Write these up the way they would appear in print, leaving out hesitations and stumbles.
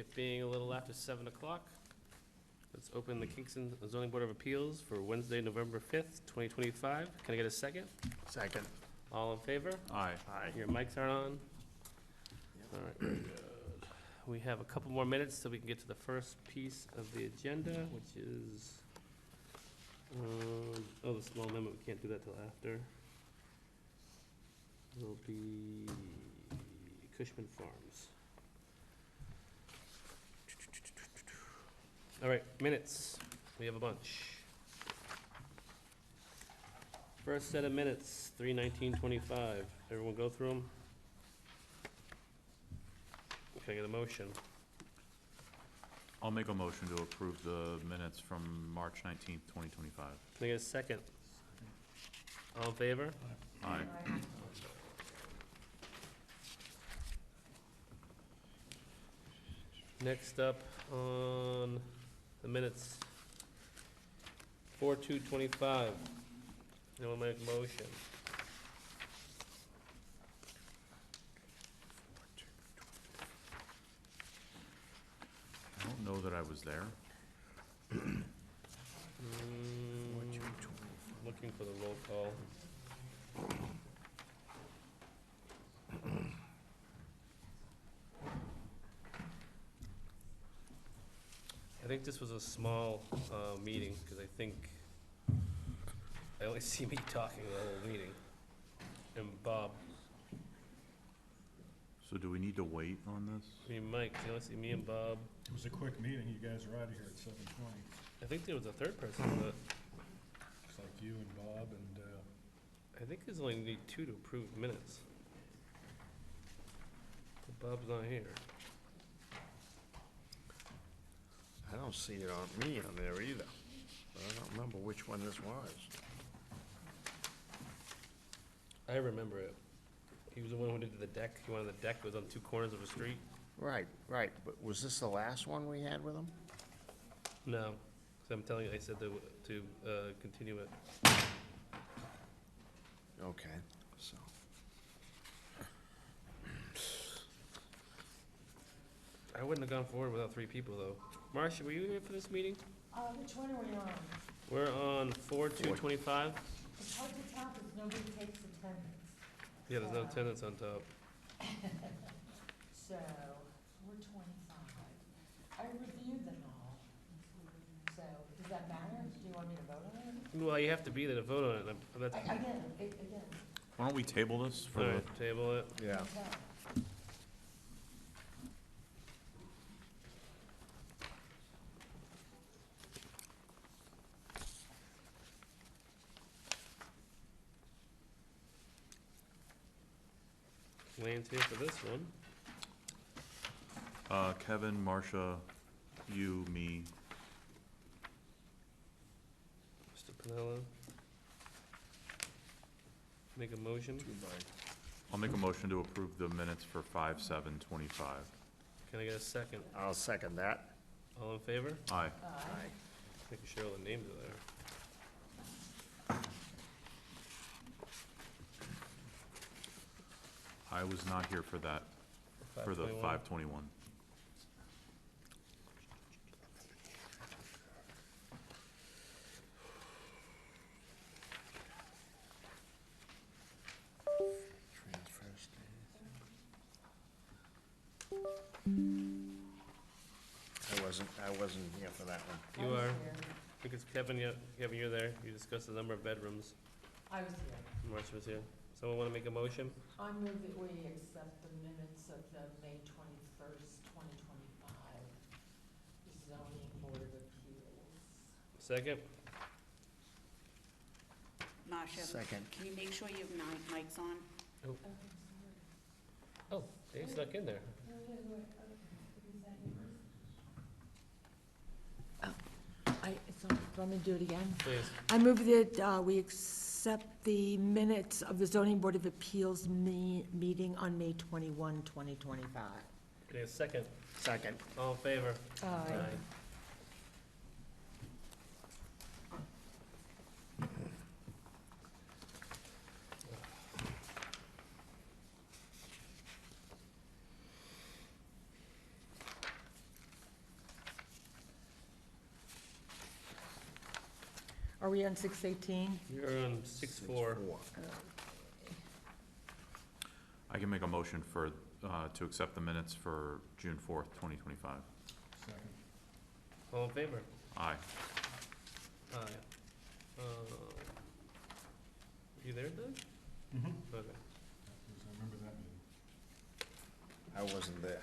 It being a little after 7 o'clock, let's open the Kingston Zoning Board of Appeals for Wednesday, November 5th, 2025. Can I get a second? Second. All in favor? Aye. Aye. Your mics aren't on? All right, very good. We have a couple more minutes so we can get to the first piece of the agenda, which is, the small amendment, we can't do that till after. Will be Cushman Farms. All right, minutes. We have a bunch. First set of minutes, 3/19/25. Everyone go through them? Can I get a motion? I'll make a motion to approve the minutes from March 19th, 2025. Can I get a second? All in favor? Aye. Next up on the minutes, 4/2/25. Anyone make a motion? I don't know that I was there. Looking for the roll call. I think this was a small meeting, because I think I only see me talking the whole meeting, and Bob. So do we need to wait on this? I mean, Mike, you only see me and Bob. It was a quick meeting, you guys are out of here at 7:20. I think there was a third person, but It's like you and Bob and, I think there's only need two to approve minutes. But Bob's not here. I don't see it on me on there either. But I don't remember which one this was. I remember it. He was the one who did the deck. He wanted the deck that was on two corners of a street. Right, right. But was this the last one we had with him? No, so I'm telling you, I said to continue it. Okay, so. I wouldn't have gone forward without three people, though. Marcia, were you here for this meeting? Which one are we on? We're on 4/2/25. It's hard to tell because nobody takes attendance. Yeah, there's no attendance on top. So, we're 25. I reviewed them all. So, does that matter? Do you want me to vote on it? Well, you have to be there to vote on it. That's, Again. Why don't we table this for all the, right, table it. Yeah. Okay. Lane's here for this one. Kevin, Marcia, you, me? Mr. Pinella. Make a motion. I'll make a motion to approve the minutes for 5/7/25. Can I get a second? I'll second that. All in favor? Aye. Aye. Making sure all the names are there. I was not here for that, for the 5/21. Transfer I wasn't here for that one. You I was are, here. because Kevin, you're there. You discussed the number of bedrooms. I was here. Marcia was here. Someone want to make a motion? I move that we accept the minutes of the May 21st, 2025 zoning board of appeals. Second? Marcia, Second. can you make sure you have mics on? Oh, Oh, they snuck in there. Let me do it again. Please. I move that we accept the minutes of the zoning board of appeals meeting on May 21, 2025. Okay, a second. Second. All in favor? Aye. Are we on 6:18? You're on 6-4. I can make a motion for, to accept the minutes for June 4th, 2025. Second. All in favor? Aye. Aye. You there, Doug? Mm-hmm. Okay. I remember that meeting. I wasn't there.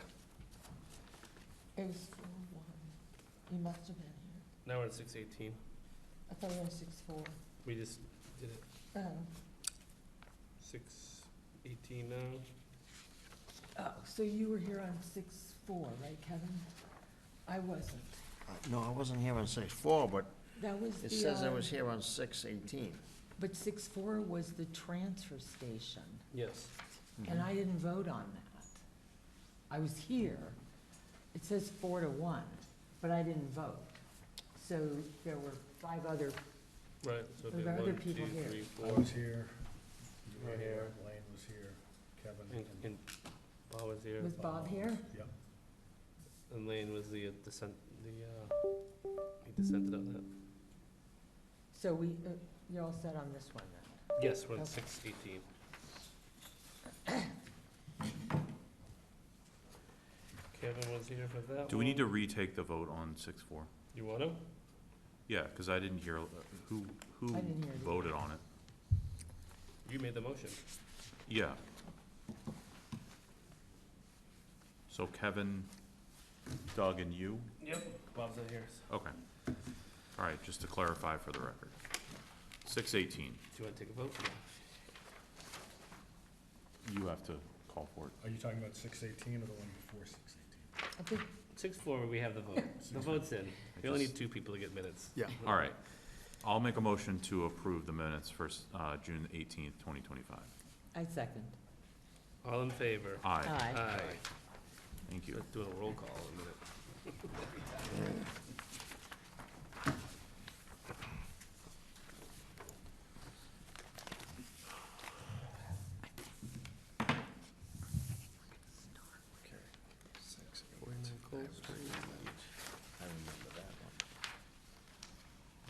It was 4-1. You must have been here. Now we're at 6:18. I thought we were on 6-4. We just did it. Oh. 6:18 now. Oh, so you were here on 6-4, right, Kevin? I wasn't. No, I wasn't here on 6/4, but That was the. it says I was here on 6/18. But 6-4 was the transfer station, Yes. and I didn't vote on that. I was here. It says 4-1, but I didn't vote. So there were 5 other, Right, so it'd be There were other 1, 2, people here. 3, I 4. was here, you were Right here, here. Lane was here, Kevin. And Bob was here, was Bob here? Yep. and Lane was the dissent, he dissented on that. So we, you're all set on this one then? Yes, we're at Okay. 6:18. Kevin was here for that one. Do we need to retake the vote on 6/4? You want to? Yeah, because I didn't hear, who I didn't hear it voted on it? You made the motion. Yeah. So Kevin, Doug, and you? Yep. Bob's not here. Okay. All right, just to clarify for the record. 6:18, Do you want to take a vote? you have to call for it. Are you talking about 6/18 or the one before 6/18? I think 6-4, we have the vote. The vote's in. We only need 2 people to get minutes. Yeah. All right. I'll make a motion to approve the minutes for June 18th, 2025. I second. All in favor? Aye. Aye. Thank you. Let's do a roll call in a minute. Okay. 6, 8. 49 Cold Street. I remember that one.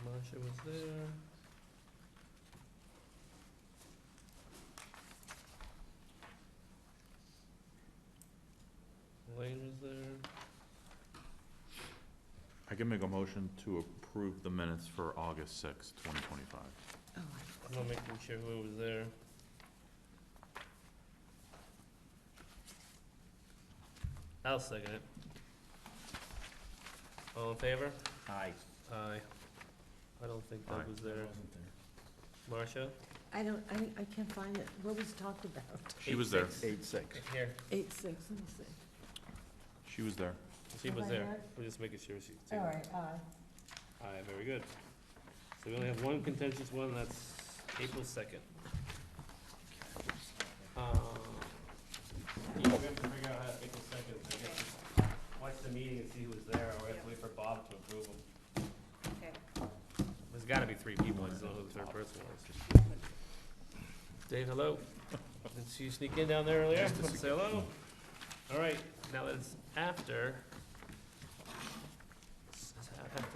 Marcia was there. Lane was there. I can make a motion to approve the minutes for August 6th, 2025. Oh, I'm not making sure who was there. I'll second it. All in favor? Aye. Aye. I don't think Doug Aye. was I there. wasn't there. Marcia? I don't, I can't find it. What was talked about? She was there. 8-6. 8/6. Here. 8-6, let me see. She was there. She Have was I there. not? We're just making sure she's. All right, aye. Aye, very good. So we only have one contentious one, that's April 2nd. Yeah, we have to figure out how April 2nd, I guess, watch the meeting and see who was there, or we have to wait for Bob to approve them. Okay. There's gotta be 3 people, I just don't know who the third person was. Dave, hello? Did you sneak in down there earlier? Want to say hello? All right, now that it's after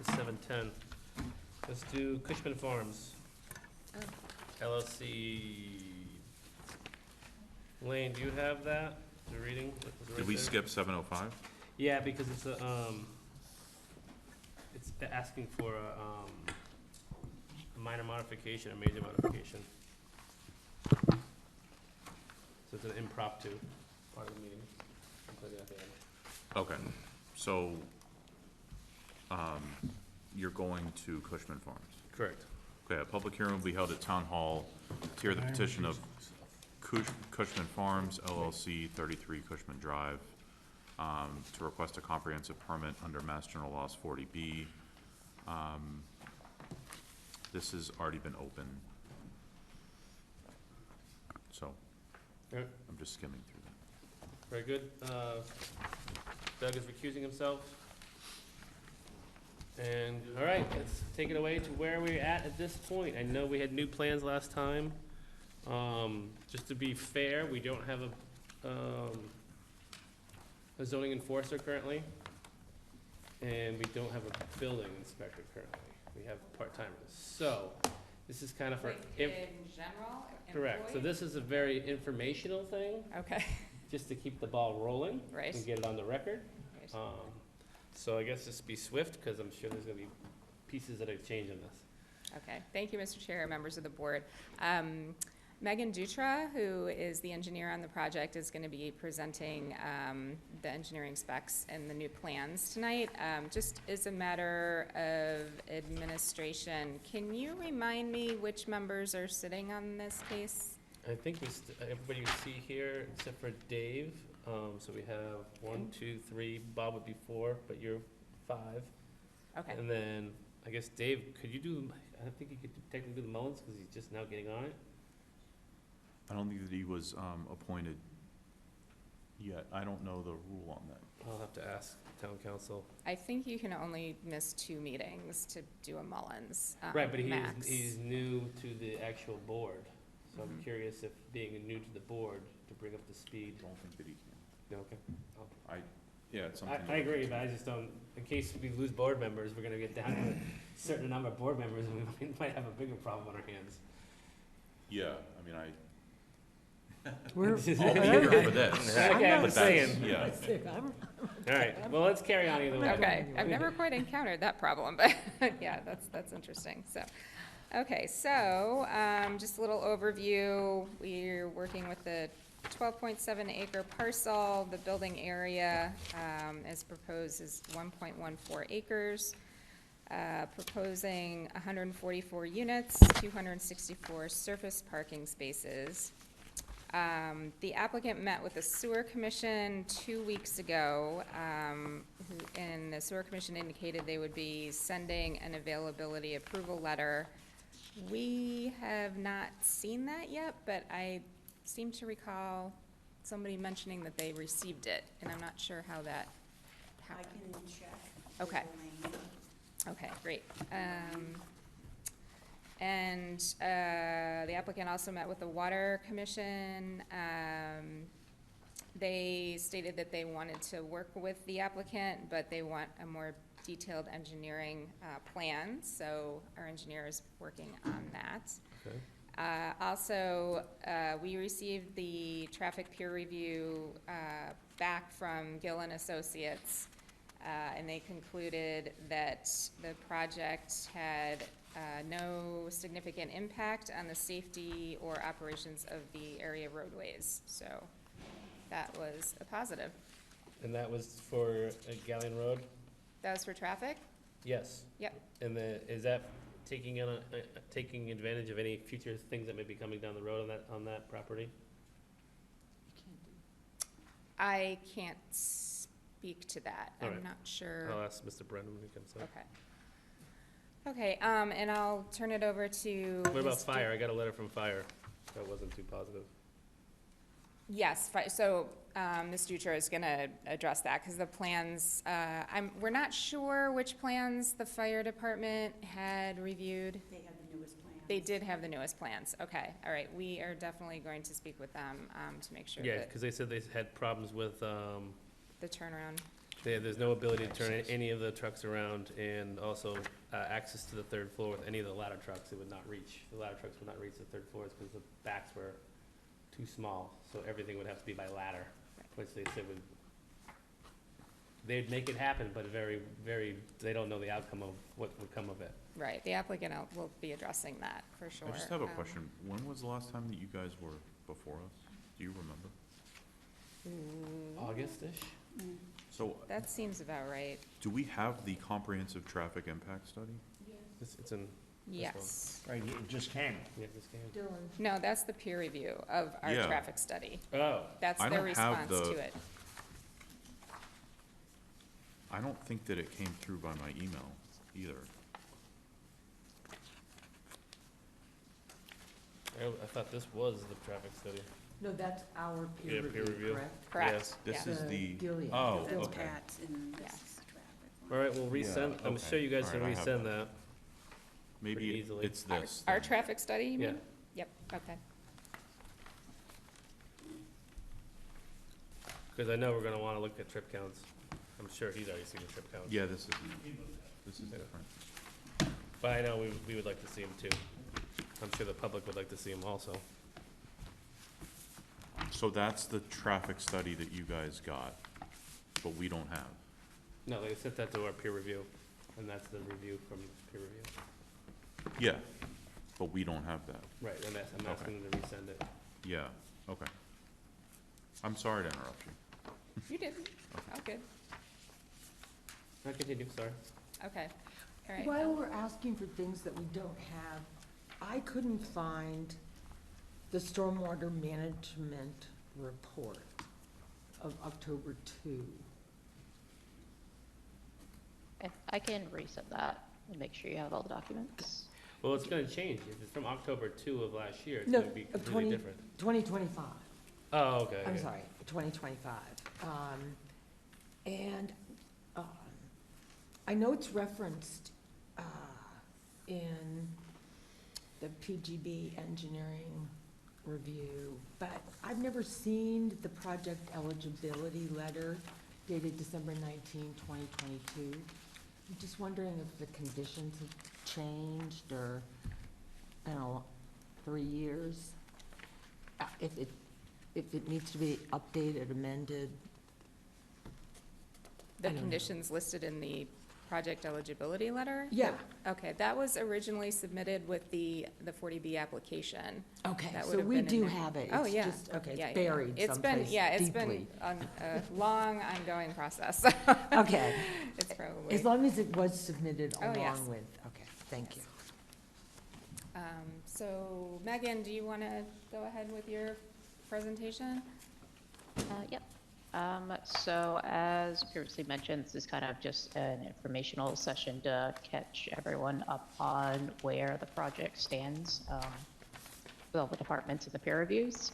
7:10, let's do Cushman Farms. LLC. Lane, do you have that? The reading? Was it right Did we there? skip 7:05? Yeah, because it's it's asking for a minor modification, a major modification. So it's an impromptu part of the meeting. I'll put it at the end. Okay, so, you're going to Cushman Farms. Correct. Okay, a public hearing will be held at Town Hall to hear the Can I petition of recuse myself? Cushman Farms LLC, 33 Cushman Drive, to request a comprehensive permit under Mass General Laws 40B. This has already been open. So, Alright. I'm just skimming through that. Very good. Doug is recusing himself. And, all right, let's take it away to where we're at this point. I know we had new plans last time. Just to be fair, we don't have a zoning enforcer currently, and we don't have a building inspector currently. we have part-timers. So, this is kind of for, Like in general, correct, so this is a very informational thing, Okay, just to keep the ball rolling. right. And get it on the record. Right. So I guess just be swift, because I'm sure there's gonna be pieces that are changing this. Okay, thank you, Mr. Chair, members of the board. Megan Dutra, who is the engineer on the project, is going to be presenting the engineering specs and the new plans tonight. Just as a matter of administration, can you remind me which members are sitting on this case? I think everybody you see here, except for Dave, so we have 1, 2, 3, Bob would be 4, but you're 5. Okay, And then, I guess, Dave, could you do, I don't think you could technically do the Mullins, because he's just now getting on it. I don't think that he was, appointed yet. I don't know the rule on that. I'll have to ask town council. I think you can only miss 2 meetings to do a Mullins, Right, but max. he's new to the actual board, so I'm Mhm. curious if being new to the board, to bring up the speed. I don't think that he can. No, okay. Yeah, it's something. I agree, but I just don't, in case we lose board members, we're gonna get down to a certain number of board members, and we might have a bigger problem on our hands. Yeah, I mean, We're I'll be whatever. here for this. Okay, I'm But just that's- saying. Yeah, I'm- All right, well, let's carry on either way. Okay, I've never quite encountered that problem, but yeah, that's interesting, so. Okay, so, just a little overview, we're working with the 12.7 acre parcel, the building area, as proposed is 1.14 acres. Proposing 144 units, 264 surface parking spaces. The applicant met with the sewer commission 2 weeks ago, and the sewer commission indicated they would be sending an availability approval letter. We have not seen that yet, but I seem to recall somebody mentioning that they received it, and I'm not sure how that I happened. can check. Okay. Elaine. Okay, great. And the applicant also met with the Water Commission. They stated that they wanted to work with the applicant, but they want a more detailed engineering plan, so our engineer is working on that. Okay. Also, we received the traffic peer review back from Gill and Associates, and they concluded that the project had no significant impact on the safety or operations of the area roadways. So that was a positive. And that was for Galleon Road? That was for traffic? Yes. Yep. And is that taking advantage of any future things that may be coming down the road on that property? I can't speak to that. All I'm right. not sure. I'll ask Mr. Brennan when he comes up. Okay. Okay, and I'll turn it over to. What about Mr. fire? I got a letter from fire. That wasn't too positive. Yes, so, Ms. Dutra is gonna address that, because the plans, we're not sure which plans the fire department had reviewed. They have the newest plan. They did have the newest plans, okay, all right, we are definitely going to speak with them, to make sure Yeah, that because they said they had problems with, the turnaround, there's no ability to turn any of the trucks around, and also access to the third floor with any of the ladder trucks, it would not reach. The ladder trucks would not reach the third floors because the backs were too small, so everything would have to be by ladder, which they said they'd make it happen, but they don't know the outcome of what would come of it. right, the applicant will be addressing that, for sure. I just have a question. When was the last time that you guys were before us? Do you remember? August-ish? Mm. So, That seems about right, do we have the comprehensive traffic impact study? It's in, yes. Right, it just came. yeah, this game. Dylan, No, that's the peer review of our Yeah. traffic study, Oh, that's I their don't have response the- to it. I don't think that it came through by my email either. I thought this was the traffic study. no, that's our Yeah, peer peer review, review. correct? Correct, This yeah. is the, Gilead. oh, That's okay. Pat's and this Yeah. is the traffic. All right, we'll resend, Yeah, I'm okay. sure you guys All can right, I have resend that. that. Maybe Pretty easily. it's this. Our then. traffic study, you Yeah. mean? Yep, okay. Because I know we're gonna wanna look at trip counts. I'm sure he's already seen the trip counts. Yeah, this is different. But I know we would like to see them too. I'm sure the public would like to see them also. So that's the traffic study that you guys got, but we don't have. No, they sent that to our peer review, and that's the review from peer review. Yeah, but we don't have that. Right, and that's, I'm asking them to resend it. Yeah, okay. I'm sorry to interrupt you. You didn't. Oh, good. I'll continue, sorry. Okay. All right. While we're asking for things that we don't have, I couldn't find the stormwater management report of October 2. I can resend that and make sure you have all the documents. Well, it's gonna change. If it's from October 2 of last year, it's No, gonna be of completely different. 2025. Oh, okay. I'm okay. sorry, 2025. And I know it's referenced in the PGB engineering review, but I've never seen the project eligibility letter dated December 19, 2022. I'm just wondering if the conditions have changed or, I don't know, 3 years? If it needs to be updated, amended. The I don't know. conditions listed in the project eligibility letter? Yeah. Okay, that was originally submitted with the 40B application. Okay, That so would have we been in do there. have it. Oh, It's yeah. just- Okay, Yeah, it's yeah, yeah. buried It's been, someplace yeah, it's deeply. been a long ongoing process. Okay, It's probably. as long as it was submitted Oh, yes. along with, okay, thank you. So Megan, do you want to go ahead with your presentation? Yep. So as previously mentioned, this is kind of just an informational session to catch everyone up on where the project stands with all the departments and the peer reviews.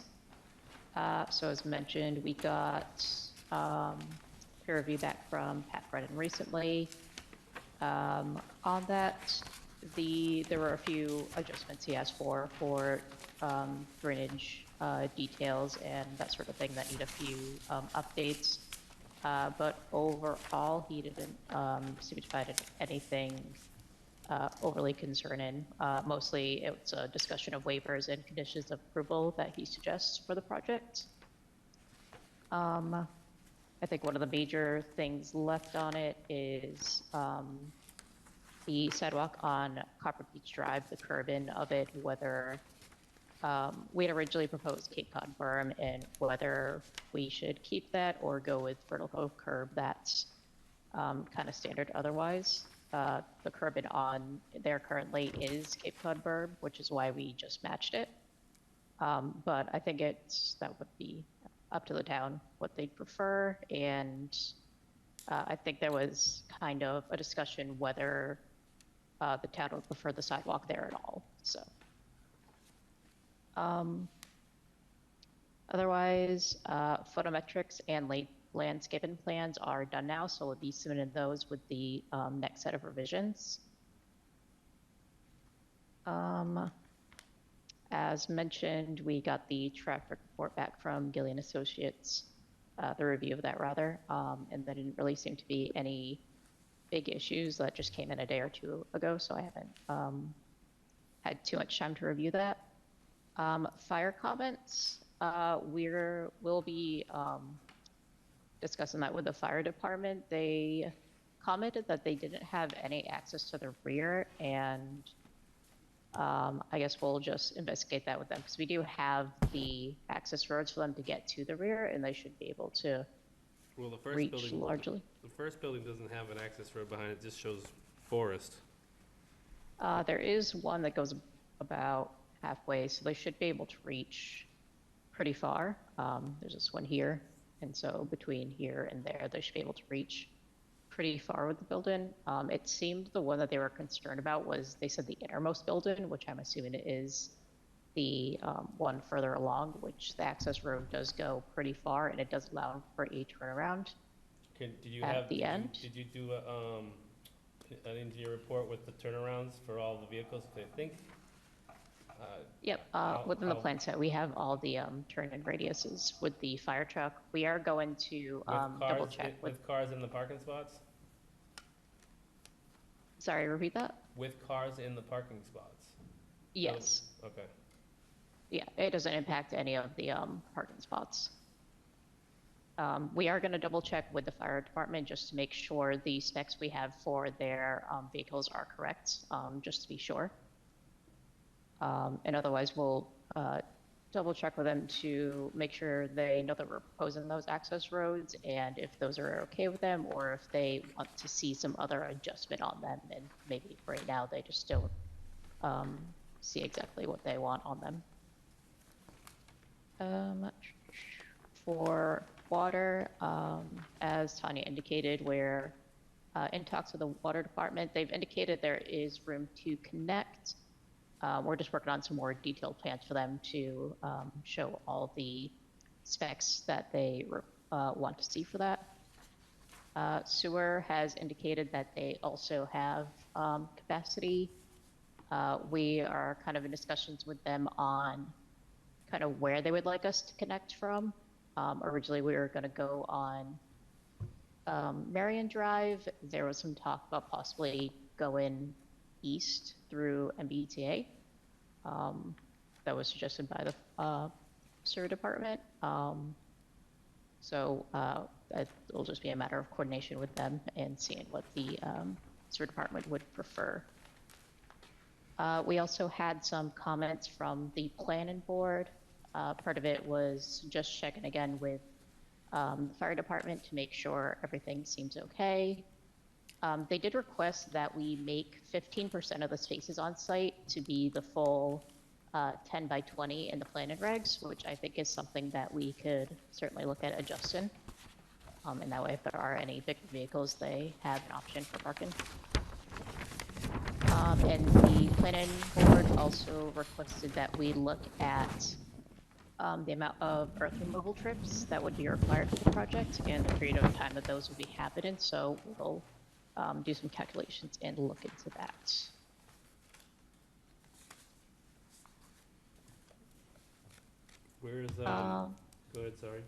So as mentioned, we got peer review back from Pat Brennan recently. On that, there were a few adjustments he asked for drainage details and that sort of thing that need a few updates. But overall, he didn't seem to find anything overly concerning. Mostly it's a discussion of waivers and conditions of approval that he suggests for the project. I think one of the major things left on it is the sidewalk on Copper Beach Drive, the curb in of it, whether we had originally proposed Cape Cod berm and whether we should keep that or go with vertical curb that's kind of standard otherwise. The curb in on there currently is Cape Cod berm, which is why we just matched it. But I think that would be up to the town what they'd prefer, and I think there was kind of a discussion whether the town would prefer the sidewalk there at all. So otherwise, photometrics and landscaping plans are done now, so we'll be submitting those with the next set of revisions. As mentioned, we got the traffic report back from Gillian Associates, the review of that rather, and there didn't really seem to be any big issues. That just came in a day or two ago, so I haven't had too much time to review that. Fire comments, we'll be discussing that with the fire department. They commented that they didn't have any access to the rear, and I guess we'll just investigate that with them, because we do have the access roads for them to get to the rear, and they should be able to Well, the first reach building, largely. the first building doesn't have an access road behind it, just shows forest. There is one that goes about halfway, so they should be able to reach pretty far. There's this one here, and so between here and there, they should be able to reach pretty far with the building. It seemed the one that they were concerned about was, they said the innermost building, which I'm assuming it is the one further along, which the access road does go pretty far, and it does allow for a turnaround. Did you At have, the end? did you do an engineer report with the turnarounds for all the vehicles? I think. Yep, within the plan set, we have all the turn-in radiuses with the fire truck. We are going to double check with, With cars in the parking spots? sorry, repeat that? with cars in the parking spots? Yes. Okay. Yeah, it doesn't impact any of the parking spots. We are going to double check with the fire department just to make sure the specs we have for their vehicles are correct, just to be sure. And otherwise, we'll double check with them to make sure they know that we're proposing those access roads, and if those are okay with them, or if they want to see some other adjustment on them, and maybe right now they just don't see exactly what they want on them. For water, as Tanya indicated, we're in talks with the water department. They've indicated there is room to connect. We're just working on some more detailed plans for them to show all the specs that they want to see for that. Sewer has indicated that they also have capacity. We are kind of in discussions with them on kind of where they would like us to connect from. Originally, we were going to go on Marion Drive. There was some talk about possibly going east through MBTA. That was suggested by the sewer department. So it'll just be a matter of coordination with them and seeing what the sewer department would prefer. We also had some comments from the planning board. Part of it was just checking again with the fire department to make sure everything seems okay. They did request that we make 15% of the spaces on site to be the full 10 by 20 in the planning regs, which I think is something that we could certainly look at adjusting. And that way, if there are any big vehicles, they have an option for parking. And the planning board also requested that we look at the amount of earth removal trips that would be required for the project and the period of time that those would be happening. So we'll do some calculations and look into that. Where's, go ahead, sorry.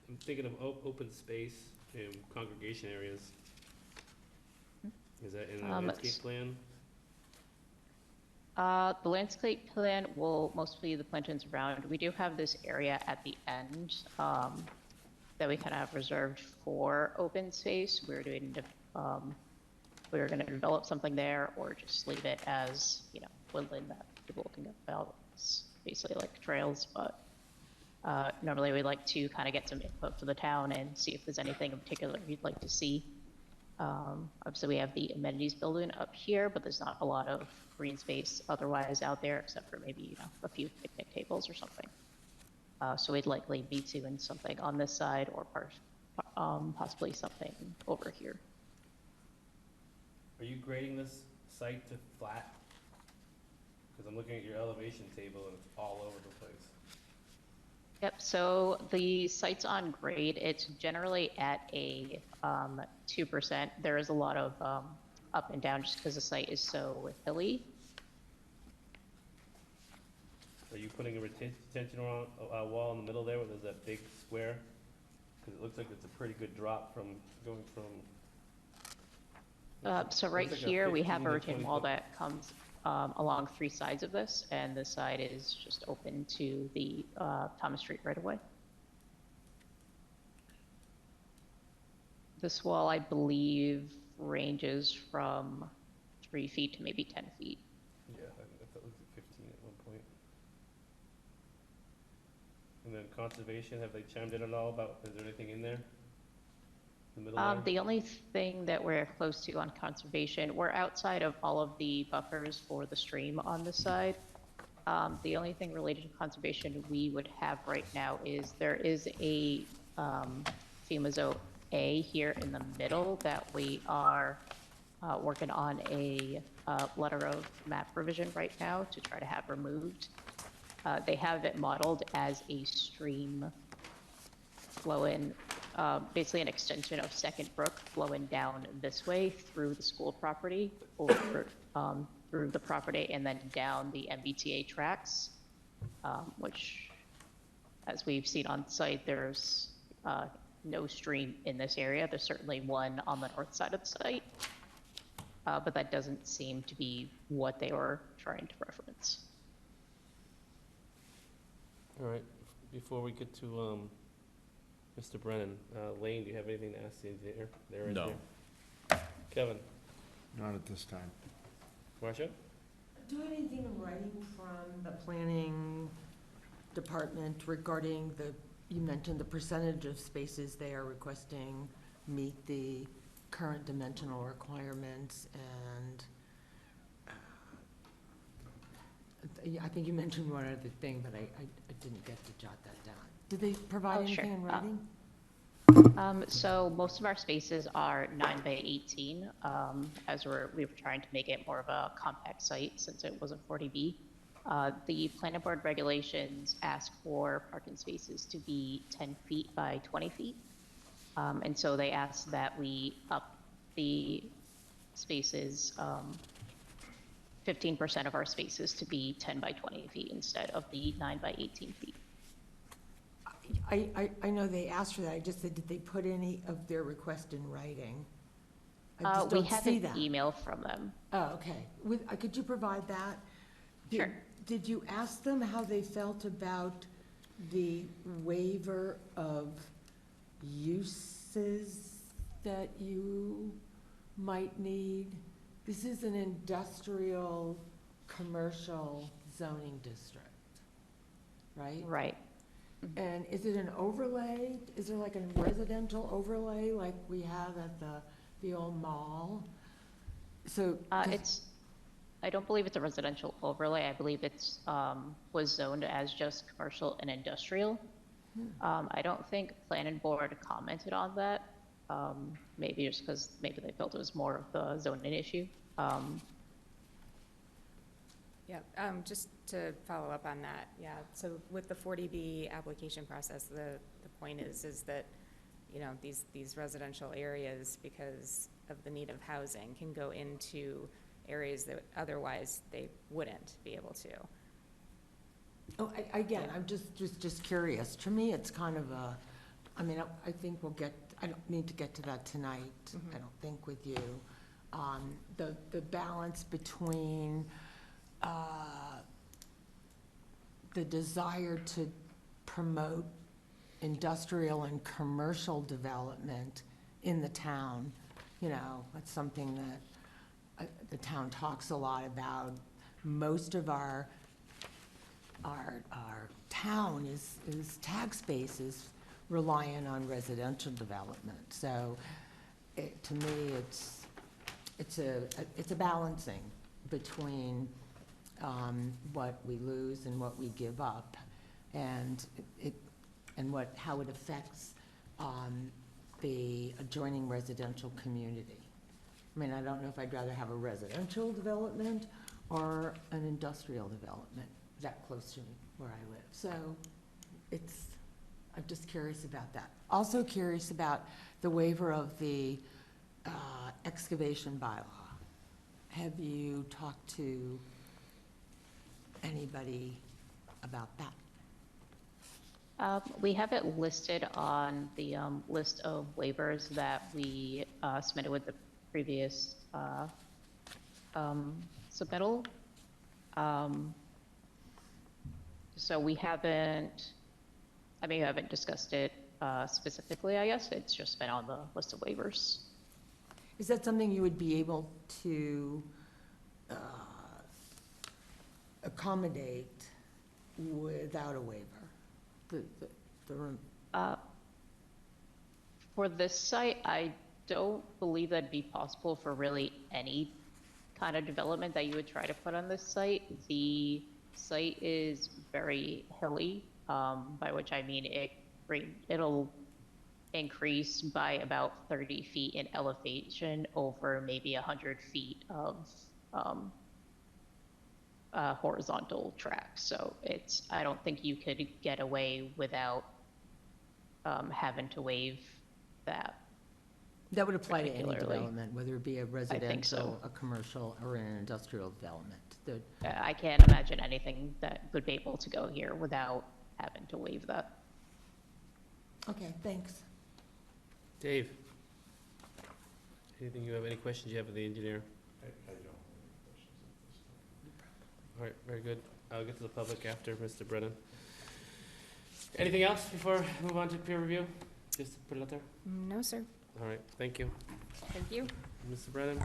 I'm thinking of open space and congregation areas. Is that in the landscape plan? The landscape plan will mostly the plantings around. We do have this area at the end that we kind of have reserved for open space. We're doing, we're going to develop something there, or just leave it as, you know, woodland that people can go about. It's basically like trails, but normally we like to kind of get some input for the town and see if there's anything in particular you'd like to see. Obviously we have the amenities building up here, but there's not a lot of green space otherwise out there, except for maybe, you know, a few picnic tables or something. So we'd likely be doing something on this side, or possibly something over here. Are you grading this site to flat? Because I'm looking at your elevation table and it's all over the place. Yep, so the site's on grade. It's generally at a 2%. There is a lot of up and down just because the site is so hilly. Are you putting a retention wall in the middle there where there's that big square? Because it looks like it's a pretty good drop from going from... So right like a here, we have 15 a to retaining 20 wall foot. that comes along 3 sides of this, and this side is just open to the Thomas Street right away. This wall, I believe, ranges from 3 feet to maybe 10 feet. Yeah, I thought it was at 15 at one point. And then conservation, have they chimed in at all about, is there anything in there? The middle there? The only thing that we're close to on conservation, we're outside of all of the buffers for the stream on this side. The only thing related to conservation we would have right now is there is a FEMA Zone A here in the middle that we are working on a letter of map revision right now to try to have removed. They have it modeled as a stream flowing, basically an extension of Second Brook flowing down this way through the school property, over through the property, and then down the MBTA tracks, which, as we've seen on site, there's no stream in this area. There's certainly one on the north side of the site. but that doesn't seem to be what they were trying to reference. All right, before we get to, Mr. Brennan, Lane, do you have anything to ask the engineer? Their engineer? Kevin, Not at this time. Marcia? Do you have anything in writing from the planning department regarding you mentioned the percentage of spaces they are requesting meet the current dimensional requirements, and I think you mentioned one other thing, but I didn't get to jot that down. Did they provide Oh, sure. anything in writing? So most of our spaces are 9 by 18, as we were trying to make it more of a compact site since it was a 40B. The planning board regulations ask for parking spaces to be 10 feet by 20 feet. And so they asked that we up the spaces, 15% of our spaces to be 10 by 20 feet instead of the 9 by 18 feet. I know they asked for that. I just said, did they put any of their request in writing? I just We don't have see an that. email from them. Oh, okay. Could you provide that? Sure. Did you ask them how they felt about the waiver of uses that you might need? This is an industrial, commercial zoning district, right? Right. And is it an overlay? Is there like a residential overlay like we have at the old mall? So. I don't believe it's a residential overlay. I believe it's, was zoned as just commercial and industrial. I don't think planning board commented on that. Maybe just because maybe they felt it was more of the zoning issue. Yeah, just to follow up on that, yeah, so with the 40B application process, the point is that, you know, these residential areas, because of the need of housing, can go into areas that otherwise they wouldn't be able to. Oh, again, I'm just curious. To me, it's kind of a, I mean, I think I don't need to get to that tonight, I don't think, with you. The balance between the desire to promote industrial and commercial development in the town, you know, that's something that the town talks a lot about. Most of our town is tax base is reliant on residential development. So to me, it's a balancing between what we lose and what we give up, and how it affects the adjoining residential community. I mean, I don't know if I'd rather have a residential development or an industrial development that close to where I live. So I'm just curious about that. Also curious about the waiver of the excavation bylaw. Have you talked to anybody about that? We have it listed on the list of waivers that we submitted with the previous submittal. So we haven't discussed it specifically, I guess. It's just been on the list of waivers. Is that something you would be able to accommodate without a waiver? The room. For this site, I don't believe that'd be possible for really any kind of development that you would try to put on this site. The site is very hilly, by which I mean it'll increase by about 30 feet in elevation over maybe 100 feet of horizontal track. So I don't think you could get away without having to waive that. That would apply to any particularly. development, whether it be a residential, so. a commercial, or an industrial development. I can't imagine anything that would be able to go here without having to waive that. Okay, thanks. Dave? Anything you have, any questions you have of the engineer? I All right, very good. I'll get to the public after Mr. Brennan. Anything else before we move on to peer review? Just to put it out there? No, sir. All right, thank you. Thank you. Mr. Brennan?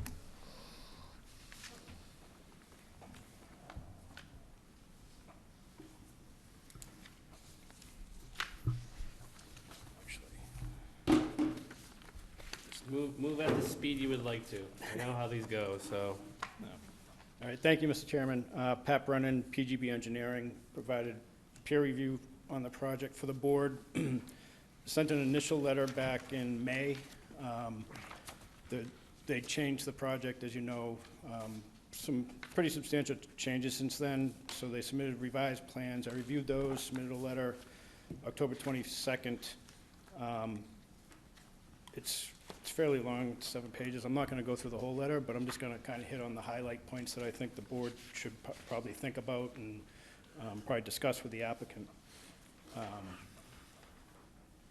Move at the speed you would like to. I know how these go, so. All right, thank you, Mr. Chairman. Pat Brennan, PGB Engineering, provided peer review on the project for the board. Sent an initial letter back in May. They changed the project, as you know, some pretty substantial changes since then. So they submitted revised plans. I reviewed those, submitted a letter October 22nd. It's fairly long, it's 7 pages. I'm not going to go through the whole letter, but I'm just going to kind of hit on the highlight points that I think the board should probably think about and probably discuss with the applicant.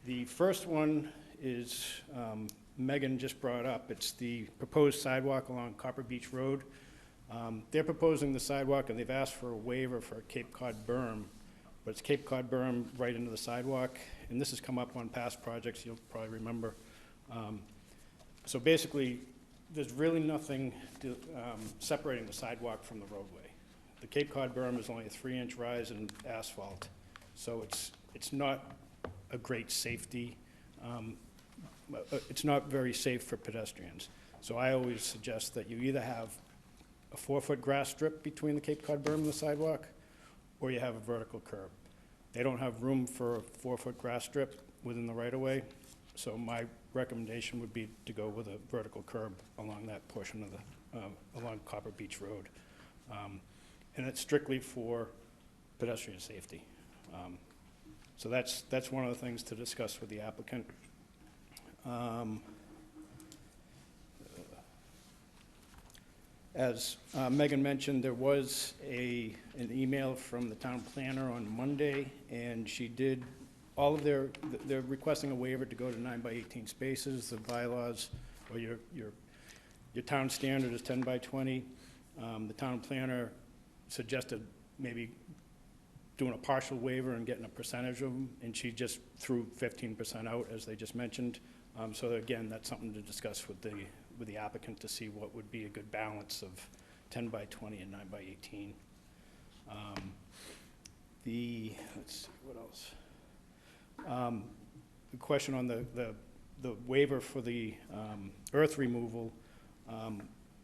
The first one is Megan just brought up. It's the proposed sidewalk along Copper Beach Road. They're proposing the sidewalk, and they've asked for a waiver for a Cape Cod berm, but it's Cape Cod berm right into the sidewalk, and this has come up on past projects, you'll probably remember. So basically, there's really nothing separating the sidewalk from the roadway. The Cape Cod berm is only a 3-inch rise in asphalt, so it's not a great safety. It's not very safe for pedestrians. So I always suggest that you either have a 4-foot grass strip between the Cape Cod berm and the sidewalk, or you have a vertical curb. They don't have room for a 4-foot grass strip within the right-of-way, so my recommendation would be to go with a vertical curb along that portion of the, along Copper Beach Road. And it's strictly for pedestrian safety. So that's one of the things to discuss with the applicant. As Megan mentioned, there was an email from the town planner on Monday, and she did all of they're requesting a waiver to go to 9 by 18 spaces. The bylaws, or your town standard is 10 by 20. The town planner suggested maybe doing a partial waiver and getting a percentage of them, and she just threw 15% out, as they just mentioned. So again, that's something to discuss with the applicant to see what would be a good balance of 10 by 20 and 9 by 18. Let's see, what else? The question on the waiver for the earth removal,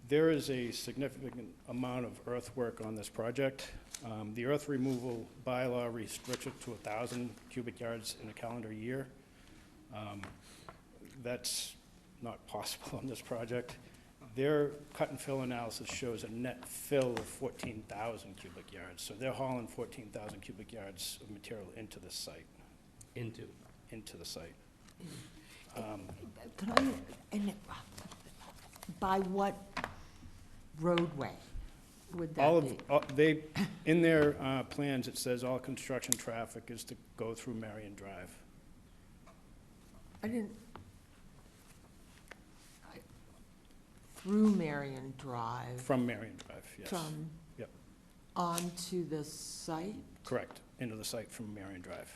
there is a significant amount of earthwork on this project. The earth removal bylaw restricts it to 1,000 cubic yards in a calendar year. That's not possible on this project. Their cut and fill analysis shows a net fill of 14,000 cubic yards. So they're hauling 14,000 cubic yards of material into the site. Into the site. By what roadway would All that of, be? in their plans, it says all construction traffic is to go through Marion Drive. Through Marion Drive? From Marion Drive, yes. From? Yep. Onto the site? Correct, into the site from Marion Drive.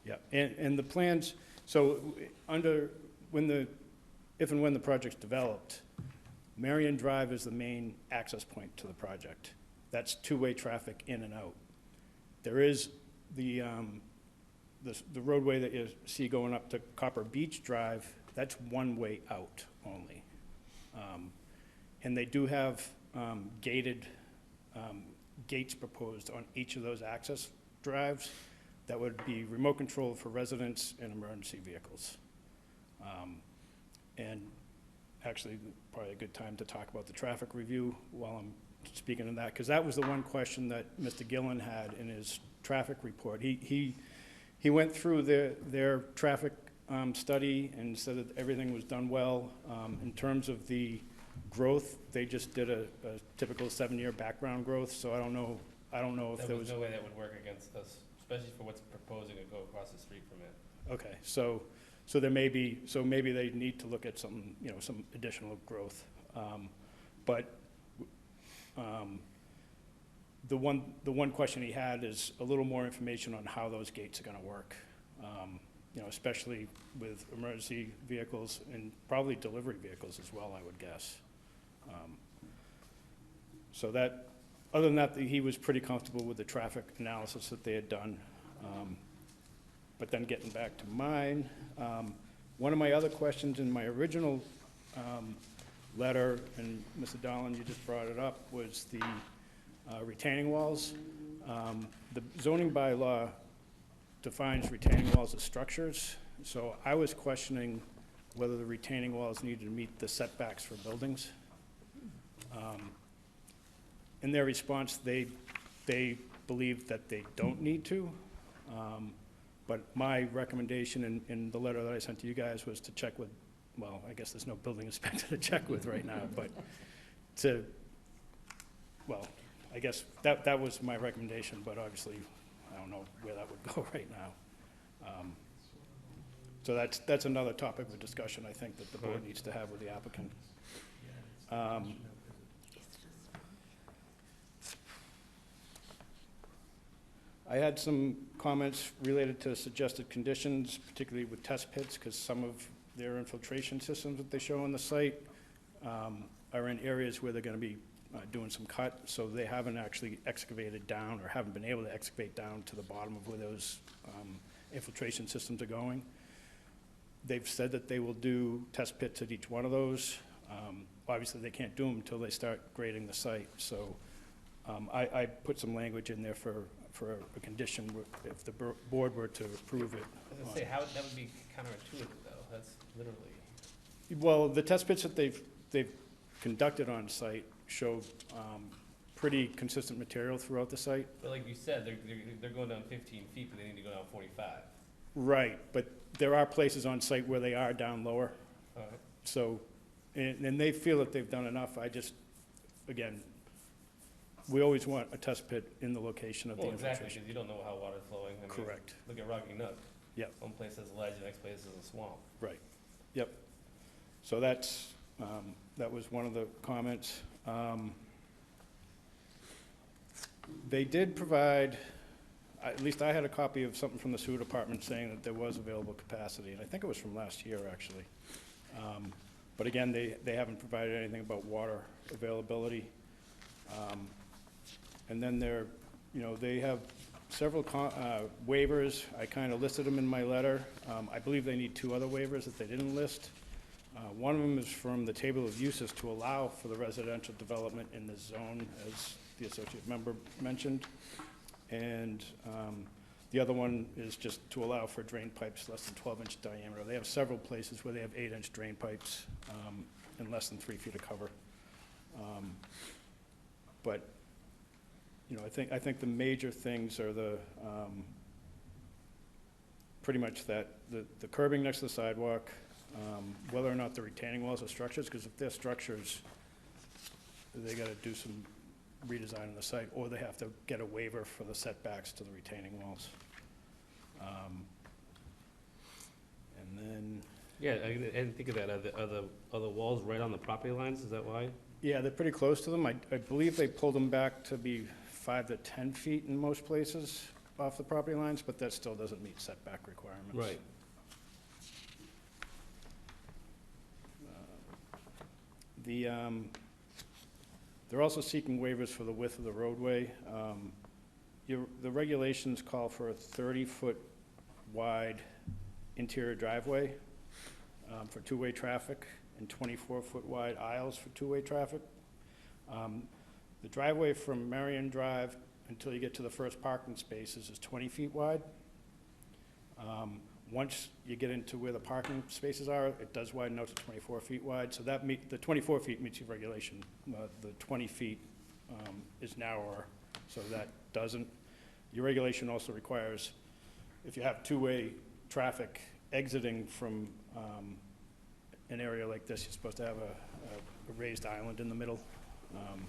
Yeah, and the plans, so if and when the project's developed, Marion Drive is the main access point to the project. That's two-way traffic in and out. There is the roadway that you see going up to Copper Beach Drive, that's one way out only. And they do have gated gates proposed on each of those access drives that would be remote control for residents and emergency vehicles. And actually, probably a good time to talk about the traffic review while I'm speaking of that, because that was the one question that Mr. Gillen had in his traffic report. He went through their traffic study and said that everything was done well. In terms of the growth, they just did a typical 7-year background growth, so I don't know if there was no way that would work against us, especially for what's proposing to go across the street from it. Okay, so there may be, maybe they need to look at some, some additional growth. But the one question he had is a little more information on how those gates are gonna work. You know, especially with emergency vehicles and probably delivery vehicles as well, I would guess. So that, other than that, he was pretty comfortable with the traffic analysis that they had done. But then getting back to mine, one of my other questions in my original letter, and Mr. Dowland, you just brought it up, was the retaining walls. The zoning bylaw defines retaining walls as structures, so I was questioning whether the retaining walls needed to meet the setbacks for buildings. In their response, they believe that they don't need to, but my recommendation in the letter that I sent to you guys was to check with, well, I guess there's no building inspector to check with right now, but well, I guess that was my recommendation, but obviously, I don't know where that would go right now. So that's another topic of discussion, I think, that the board needs to have with the applicant. I had some comments related to suggested conditions, particularly with test pits, because some of their infiltration systems that they show on the site are in areas where they're gonna be doing some cut, so they haven't actually excavated down or haven't been able to excavate down to the bottom of where those infiltration systems are going. They've said that they will do test pits at each one of those. Obviously, they can't do them until they start grading the site, so I put some language in there for a condition if the board were to approve it. I was gonna say, how, that would be counterintuitive, though, that's literally. Well, the test pits that they've conducted on site show pretty consistent material throughout the site. But like you said, they're going down 15 feet, but they need to go down 45. Right, but there are places on site where they are down lower. All right. So, and they feel that they've done enough. I just, again, we always want a test pit in the location of the Well, exactly, infiltration. because you don't know how water's flowing. I mean, Correct. Look at Rocky Nook. Yep. One place has ledge, the next place is a swamp. Right, yep. So that's, that was one of the comments. They did provide, at least I had a copy of something from the sewer department saying that there was available capacity, and I think it was from last year, actually. But again, they haven't provided anything about water availability. And then they have several waivers. I kind of listed them in my letter. I believe they need 2 other waivers that they didn't list. One of them is from the table of uses to allow for the residential development in the zone, as the associate member mentioned. And the other one is just to allow for drain pipes less than 12-inch diameter. They have several places where they have 8-inch drain pipes and less than 3 feet of cover. But I think the major things are the pretty much that the curbing next to the sidewalk, whether or not the retaining walls are structures, because if they're structures, they got to do some redesign on the site, or they have to get a waiver for the setbacks to the retaining walls. And then, Yeah, I didn't think of that. Are the walls right on the property lines? Is that why? yeah, they're pretty close to them. I believe they pulled them back to be 5 to 10 feet in most places off the property lines, but that still doesn't meet setback requirements. Right. They're also seeking waivers for the width of the roadway. The regulations call for a 30-foot wide interior driveway for 2-way traffic and 24-foot wide aisles for 2-way traffic. The driveway from Marion Drive until you get to the first parking spaces is 20 feet wide. Once you get into where the parking spaces are, it does widen out to 24 feet wide. So the 24 feet meets your regulation. The 20 feet is narrower, so that doesn't. Your regulation also requires, if you have 2-way traffic exiting from an area like this, you're supposed to have a raised island in the middle.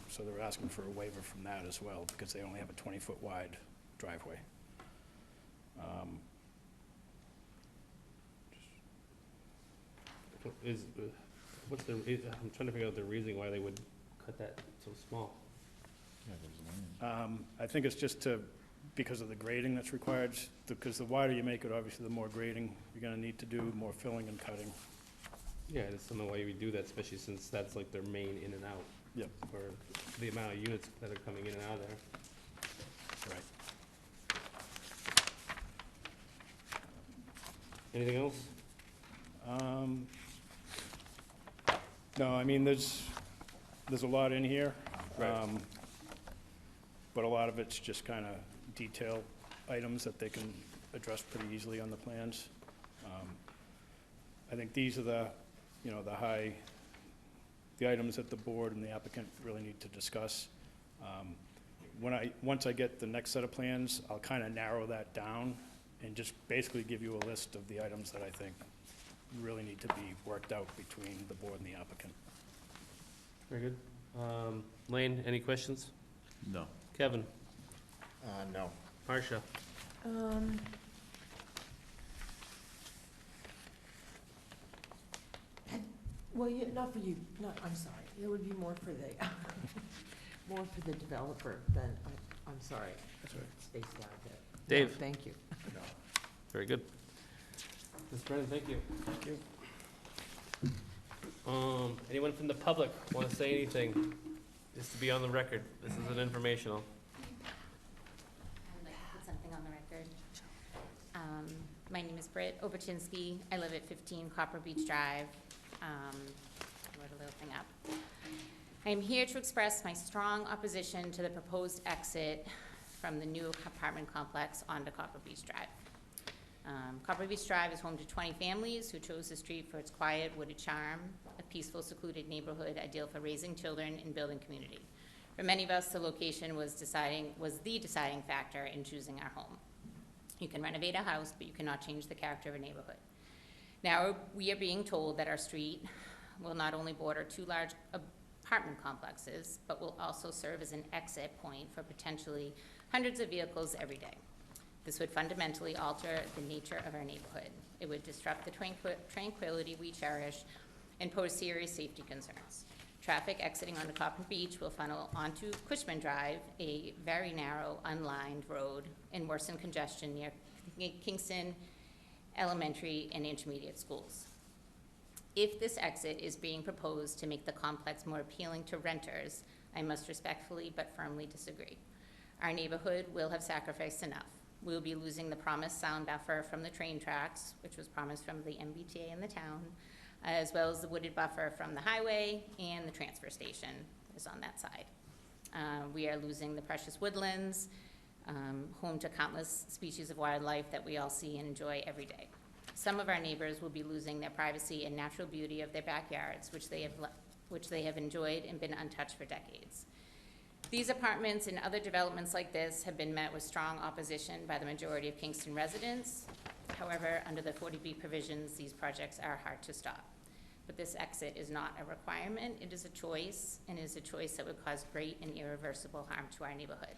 So they're asking for a waiver from that as well, because they only have a 20-foot wide driveway. what's the, I'm trying to figure out the reason why they would cut that so small. I think it's just because of the grading that's required, because the wider you make it, obviously, the more grading you're gonna need to do, more filling and cutting. Yeah, I just don't know why you would do that, especially since that's like their main in and out. Yep. For the amount of units that are coming in and out of there. Right. Anything else? No, I mean, there's a lot in here. Right. But a lot of it's just kind of detail items that they can address pretty easily on the plans. I think these are the items that the board and the applicant really need to discuss. Once I get the next set of plans, I'll kind of narrow that down and just basically give you a list of the items that I think really need to be worked out between the board and the applicant. Very good. Lane, any questions? No. Kevin? No. Marcia? Well, not for you, I'm sorry, it would be more for the, more for the developer than, I'm sorry, spaced out there. Dave? No, thank you. Very good. Ms. Brennan, thank you. Thank you. Anyone from the public want to say anything? Just to be on the record, this is an informational. I'd like to put something on the record. My name is Britt Obertinsky. I live at 15 Copper Beach Drive. I wrote a little thing up. I am here to express my strong opposition to the proposed exit from the new apartment complex onto Copper Beach Drive. Copper Beach Drive is home to 20 families who chose the street for its quiet, wooded charm, a peaceful, secluded neighborhood ideal for raising children and building community. For many of us, the location was the deciding factor in choosing our home. You can renovate a house, but you cannot change the character of a neighborhood. Now, we are being told that our street will not only border 2 large apartment complexes, but will also serve as an exit point for potentially hundreds of vehicles every day. This would fundamentally alter the nature of our neighborhood. It would disrupt the tranquility we cherish and pose serious safety concerns. Traffic exiting onto Copper Beach will funnel onto Cushman Drive, a very narrow, unlined road, and worsen congestion near Kingston elementary and intermediate schools. If this exit is being proposed to make the complex more appealing to renters, I must respectfully but firmly disagree. Our neighborhood will have sacrificed enough. We will be losing the promised sound buffer from the train tracks, which was promised from the MBTA in the town, as well as the wooded buffer from the highway and the transfer station is on that side. We are losing the precious woodlands, home to countless species of wildlife that we all see and enjoy every day. Some of our neighbors will be losing their privacy and natural beauty of their backyards, which they have enjoyed and been untouched for decades. These apartments and other developments like this have been met with strong opposition by the majority of Kingston residents. However, under the 40B provisions, these projects are hard to stop. But this exit is not a requirement, it is a choice, and it is a choice that would cause great and irreversible harm to our neighborhood.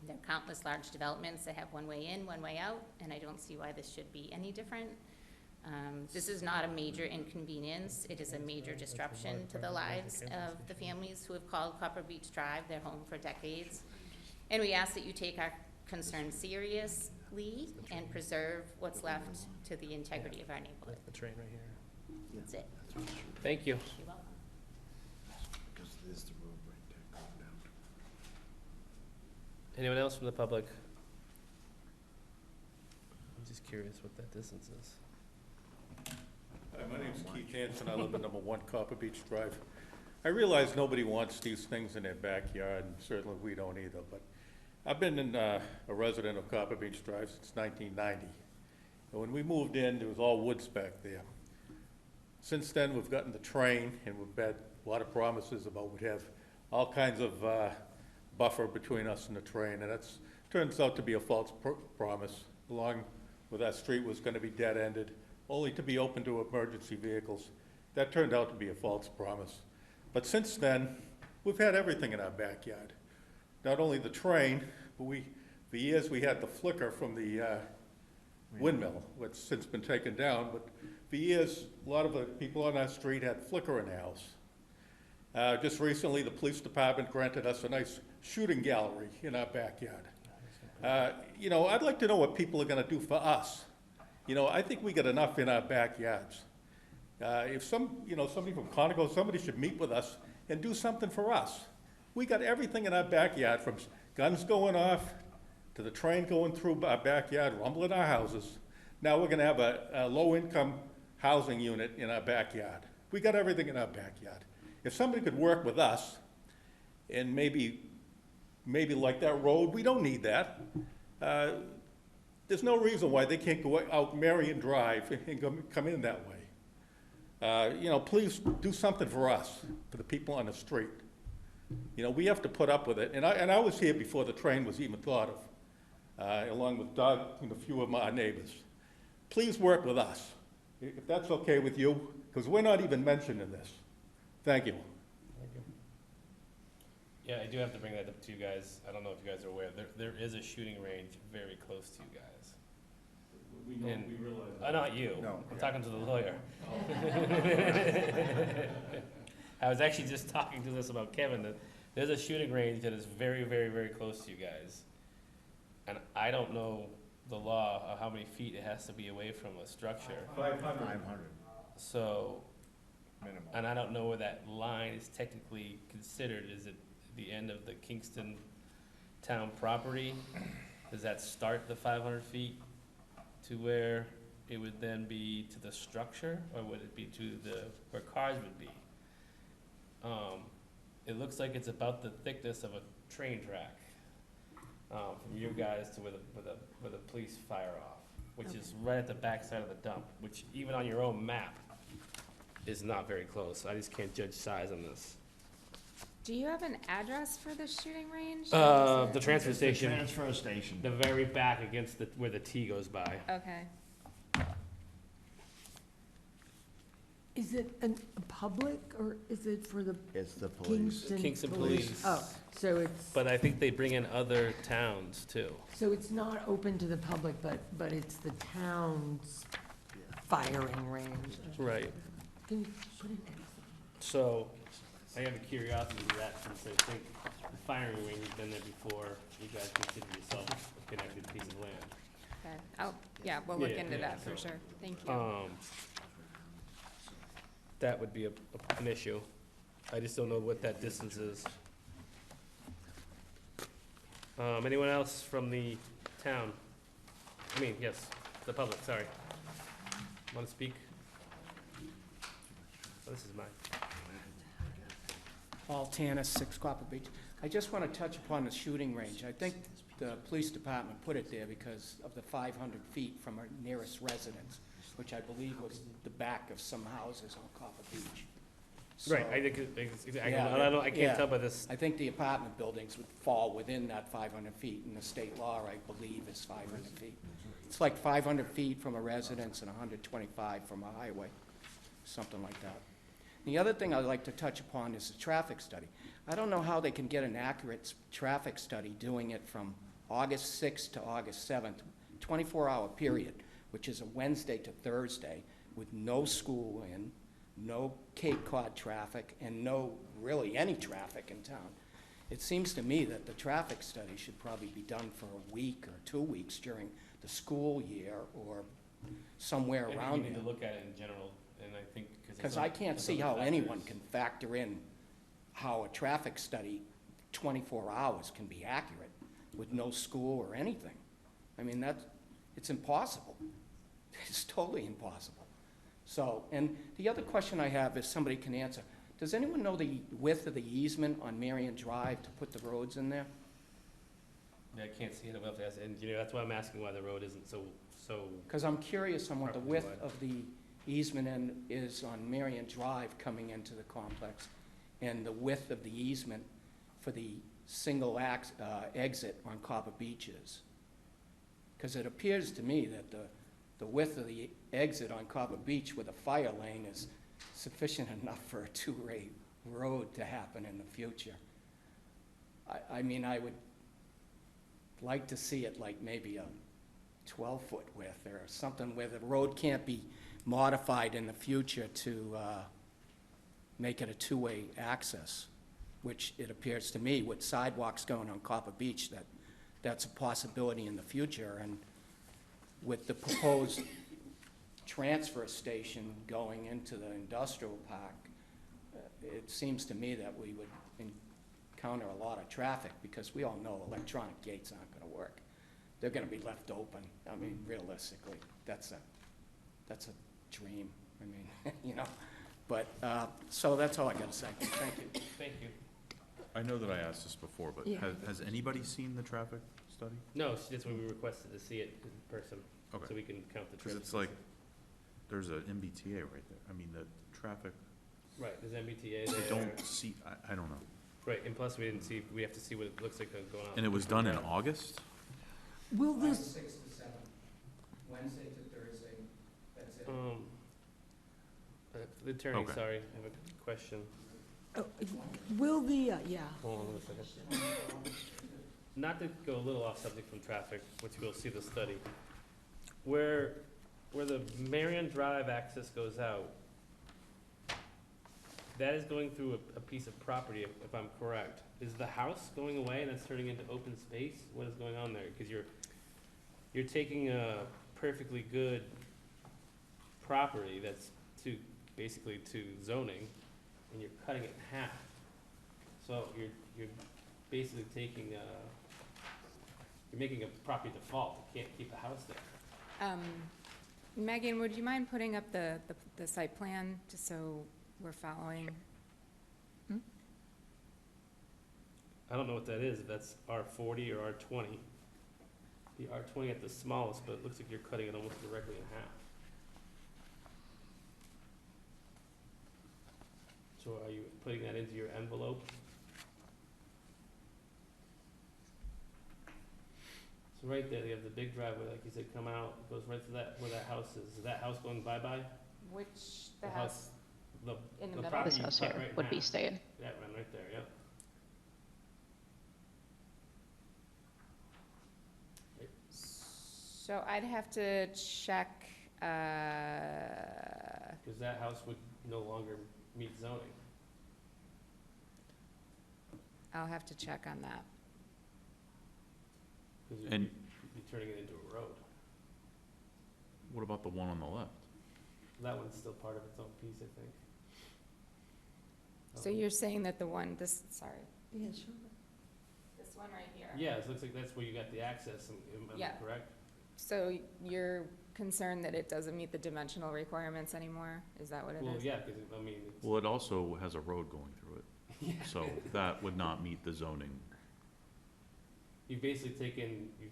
There are countless large developments that have one way in, one way out, and I don't see why this should be any different. This is not a major inconvenience. It is a major disruption to the lives of the families who have called Copper Beach Drive their home for decades. And we ask that you take our concerns seriously and preserve what's left to the integrity of our neighborhood. The train right here. That's it. Thank you. You're welcome. Because there's the road right there going down. Anyone else from the public? I'm just curious what that distance is. Hi, my name's Keith Hansen. I live at number 1 Copper Beach Drive. I realize nobody wants these things in their backyard, and certainly we don't either, but I've been a resident of Copper Beach Drive since 1990. And when we moved in, there was all woods back there. Since then, we've gotten the train, and we've had a lot of promises about we'd have all kinds of buffer between us and the train, and that's turns out to be a false promise, along with that street was going to be dead-ended, only to be open to emergency vehicles. That turned out to be a false promise. But since then, we've had everything in our backyard. Not only the train, but for years we had the flicker from the windmill, which since been taken down, but for years, a lot of the people on our street had flicker in their house. Just recently, the police department granted us a nice shooting gallery in our backyard. You know, I'd like to know what people are gonna do for us. You know, I think we got enough in our backyards. If somebody from Conoco, somebody should meet with us and do something for us. We got everything in our backyard, from guns going off to the train going through our backyard, rumbling our houses. Now we're gonna have a low-income housing unit in our backyard. We got everything in our backyard. If somebody could work with us and maybe like that road, we don't need that. There's no reason why they can't go out Marion Drive and come in that way. You know, please do something for us, for the people on the street. You know, we have to put up with it. And I was here before the train was even thought of, along with Doug and a few of my neighbors. Please work with us, if that's okay with you, because we're not even mentioned in this. Thank you. Yeah, I do have to bring that up to you guys. I don't know if you guys are aware, there is a shooting range very close to you guys. We realize. Not you. No. I'm talking to the lawyer. I was actually just talking to this about Kevin, that there's a shooting range that is very, very, very close to you guys. And I don't know the law of how many feet it has to be away from a structure. 500. So, Minimum. and I don't know where that line is technically considered. Is it the end of the Kingston town property? Does that start the 500 feet to where it would then be to the structure, or would it be to where cars would be? It looks like it's about the thickness of a train track, from you guys to where the police fire off, which is right at the back side of the dump, which even on your own map is not very close. I just can't judge size on this. Do you have an address for the shooting range? The transfer It's the station, transfer station. the very back against where the T goes by. Okay. Is it a public, or is it for the It's the police. Kingston Police. Oh, so it's, But I think they bring in other towns too. so it's not open to the public, but it's the town's firing range? Right. Can you put it in? So, I have a curiosity to that, since I think the firing range has been there before. You guys consider yourself a connected piece of land. Okay. Oh, yeah, we'll look Yeah, into yeah, that for so, sure. Thank you. That would be an issue. I just don't know what that distance is. Anyone else from the town? I mean, yes, the public, sorry. Want to speak? Oh, this is mine. Paul Tanis, 6 Copper Beach. I just want to touch upon the shooting range. I think the police department put it there because of the 500 feet from our nearest residence, which I believe was the back of some houses on Copper Beach. Right, So, I think, I yeah, can't tell by this. I think the apartment buildings would fall within that 500 feet, and the state law, I believe, is 500 feet. It's like 500 feet from a residence and 125 from a highway, something like that. The other thing I'd like to touch upon is the traffic study. I don't know how they can get an accurate traffic study doing it from August 6th to August 7th, 24-hour period, which is a Wednesday to Thursday, with no school in, no Cape Cod traffic, and no really any traffic in town. It seems to me that the traffic study should probably be done for a week or 2 weeks during the school year or somewhere around I think you need there. to look at it in general, and I think, Because I can't see how anyone can factor in how a traffic study, 24 hours, can be accurate with no school or anything. I mean, it's impossible. It's totally impossible. So, and the other question I have, if somebody can answer, does anyone know the width of the easement on Marion Drive to put the roads in there? I can't see it above that, and that's why I'm asking why the road isn't so. Because I'm curious on what the Properly width wide. of the easement is on Marion Drive coming into the complex, and the width of the easement for the single exit on Copper Beach is. Because it appears to me that the width of the exit on Copper Beach with a fire lane is sufficient enough for a two-way road to happen in the future. I mean, I would like to see it like maybe a 12-foot width or something where the road can't be modified in the future to make it a two-way access, which it appears to me with sidewalks going on Copper Beach that's a possibility in the future. And with the proposed transfer station going into the industrial park, it seems to me that we would encounter a lot of traffic because we all know electronic gates aren't going to work. They're going to be left open. I mean, realistically, that's a dream. I mean, you know. But, so that's all I got to say. Thank you. Thank you. I know that I asked this before, but Yeah. has anybody seen the traffic study? No, that's when we requested to see it in person, so Okay, we can count the because trips. it's like, there's an MBTA right there. I mean, the traffic, Right, there's MBTA I there. don't see, I don't know. Right, and plus we didn't see, we have to see what it looks like going on. And it was done in August? Will this, 6 to 7, Wednesday to Thursday, that's it. The attorney, Okay. sorry, I have a question. will the, yeah, Hold on a second. Not to go a little off subject from traffic, which we'll see the study. Where the Marion Drive access goes out, that is going through a piece of property, if I'm correct. Is the house going away and it's turning into open space? What is going on there? Because you're taking a perfectly good property that's basically to zoning, and you're cutting it in half. So you're basically taking you're making a property default. You can't keep a house there. Megan, would you mind putting up the site plan, just so we're following? I don't know what that is, if that's R40 or R20. The R20 at the smallest, but it looks like you're cutting it almost directly in half. So are you putting that into your envelope? So right there, you have the big driveway, like you said, come out, it goes right to where that house is. Is that house going bye-bye? Which, The house, in the the middle? property This you house cut here right in would be half. staying. Yeah, right there, yep. So I'd have to check, Because that house would no longer meet zoning. I'll have to check on that. Because And- you'd be turning it into a road. What about the one on the left? That one's still part of its own piece, I think. So you're saying that the one, sorry, yeah, sure. this one right here? Yeah, it looks like that's where you got the access, am I Yeah. correct? So you're concerned that it doesn't meet the dimensional requirements anymore? Is that what it is? Well, yeah, because, I mean, it's. Well, it also has a road going through it, Yeah. so that would not meet the zoning. You've basically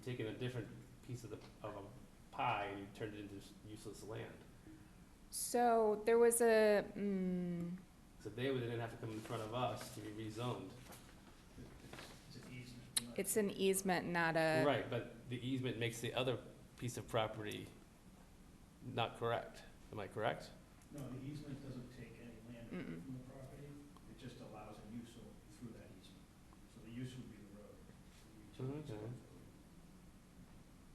taken a different piece of a pie and you turned it into useless land. So there was a, So they didn't have to come in front of us to be rezoned. it's an easement, not a. Right, but the easement makes the other piece of property not correct. Am I correct? No, the easement doesn't take any land away Mm-mm. from the property, it just allows a use through that easement. So the use would be the road. Okay.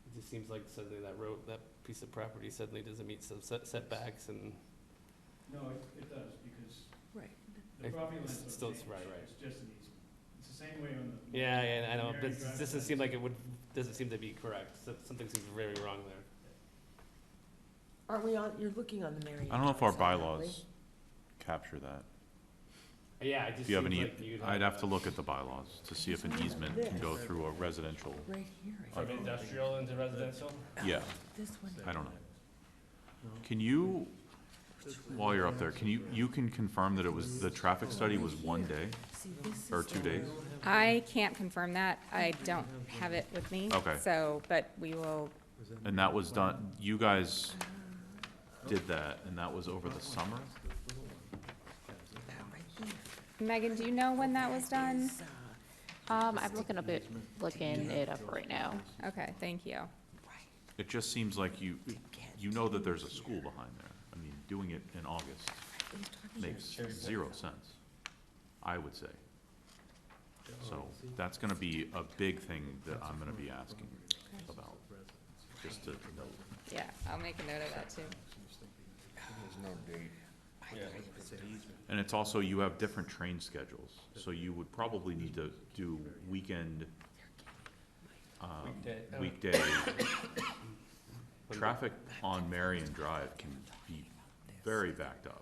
It just seems like suddenly that piece of property suddenly doesn't meet some setbacks and. No, it does, because Right. the property lines don't Still, change. right. It's just an easement. It's the same way on the. Yeah, I know, but Marion it Drive doesn't side. seem like doesn't seem to be correct. Something seems very wrong there. Aren't we on, you're looking on the Marion I don't know if our Drive side, aren't we? bylaws capture that. Yeah, it just If you have seems any, like you'd I'd have to look at the bylaws to see if an easement can go through a residential, Right here, I From think. industrial into residential? yeah, This one. I don't know. Can you, while you're up there, you can confirm that the traffic study was one day See, this or is 2 the days? road. I can't confirm that. I don't have it with me. Okay. So, but we will, And that was done, you guys did that, and that was over the summer? That right here. Megan, do you know when that was done? Is, I'm looking it up right now. Okay, thank you. right. It just seems like you know that there's a school behind there. I mean, doing it in August Are you talking makes 0 sense, I would say. So that's gonna be a big thing that I'm gonna be asking about. just to note. Yeah, I'll make a note of that too. There's no date. And it's also, you have different train schedules, so you would probably need to do weekend, weekday. Traffic on Marion Drive can be very backed up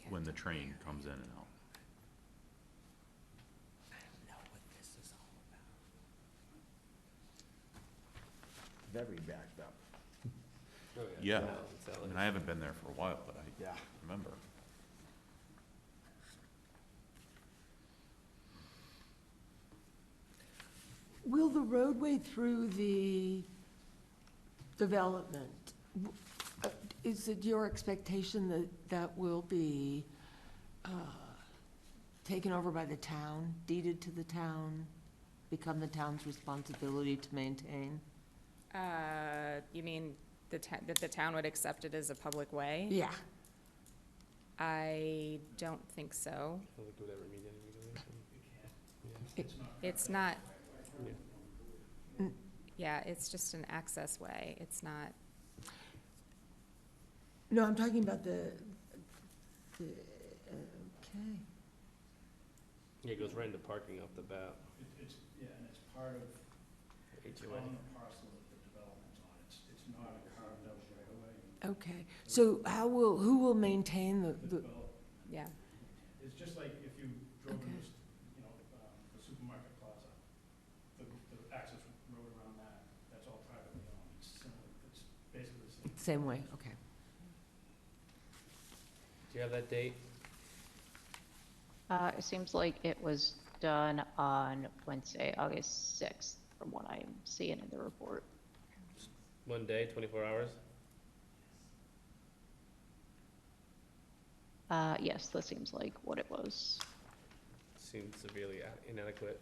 when the train comes in and out. Very backed up. Yeah, It's I mean, I haven't been there for a while, but I Yeah. remember. Will the roadway through the development, is it your expectation that that will be taken over by the town, deeded to the town, become the town's responsibility to maintain? You mean that the town would accept it as a public way? Yeah. I don't think so. I think it would ever meet any regulation. It's not, Yeah. yeah, it's just an access way. It's not, No, I'm talking about the, okay. Yeah, it goes right into parking off the bat. It's, yeah, and it's part of, HOA. on the parcel that the development's on. It's not a carved out right away. Okay, so who will maintain the, yeah. It's just like if you drove in Okay. this, you know, the supermarket plaza, the access road around that, that's all privately owned. It's similar, it's basically the same. same way, okay. Do you have that date? It seems like it was done on Wednesday, August 6th, from what I'm seeing in the report. 1 day, 24 hours? Yes, that seems like what it was. Seems severely inadequate,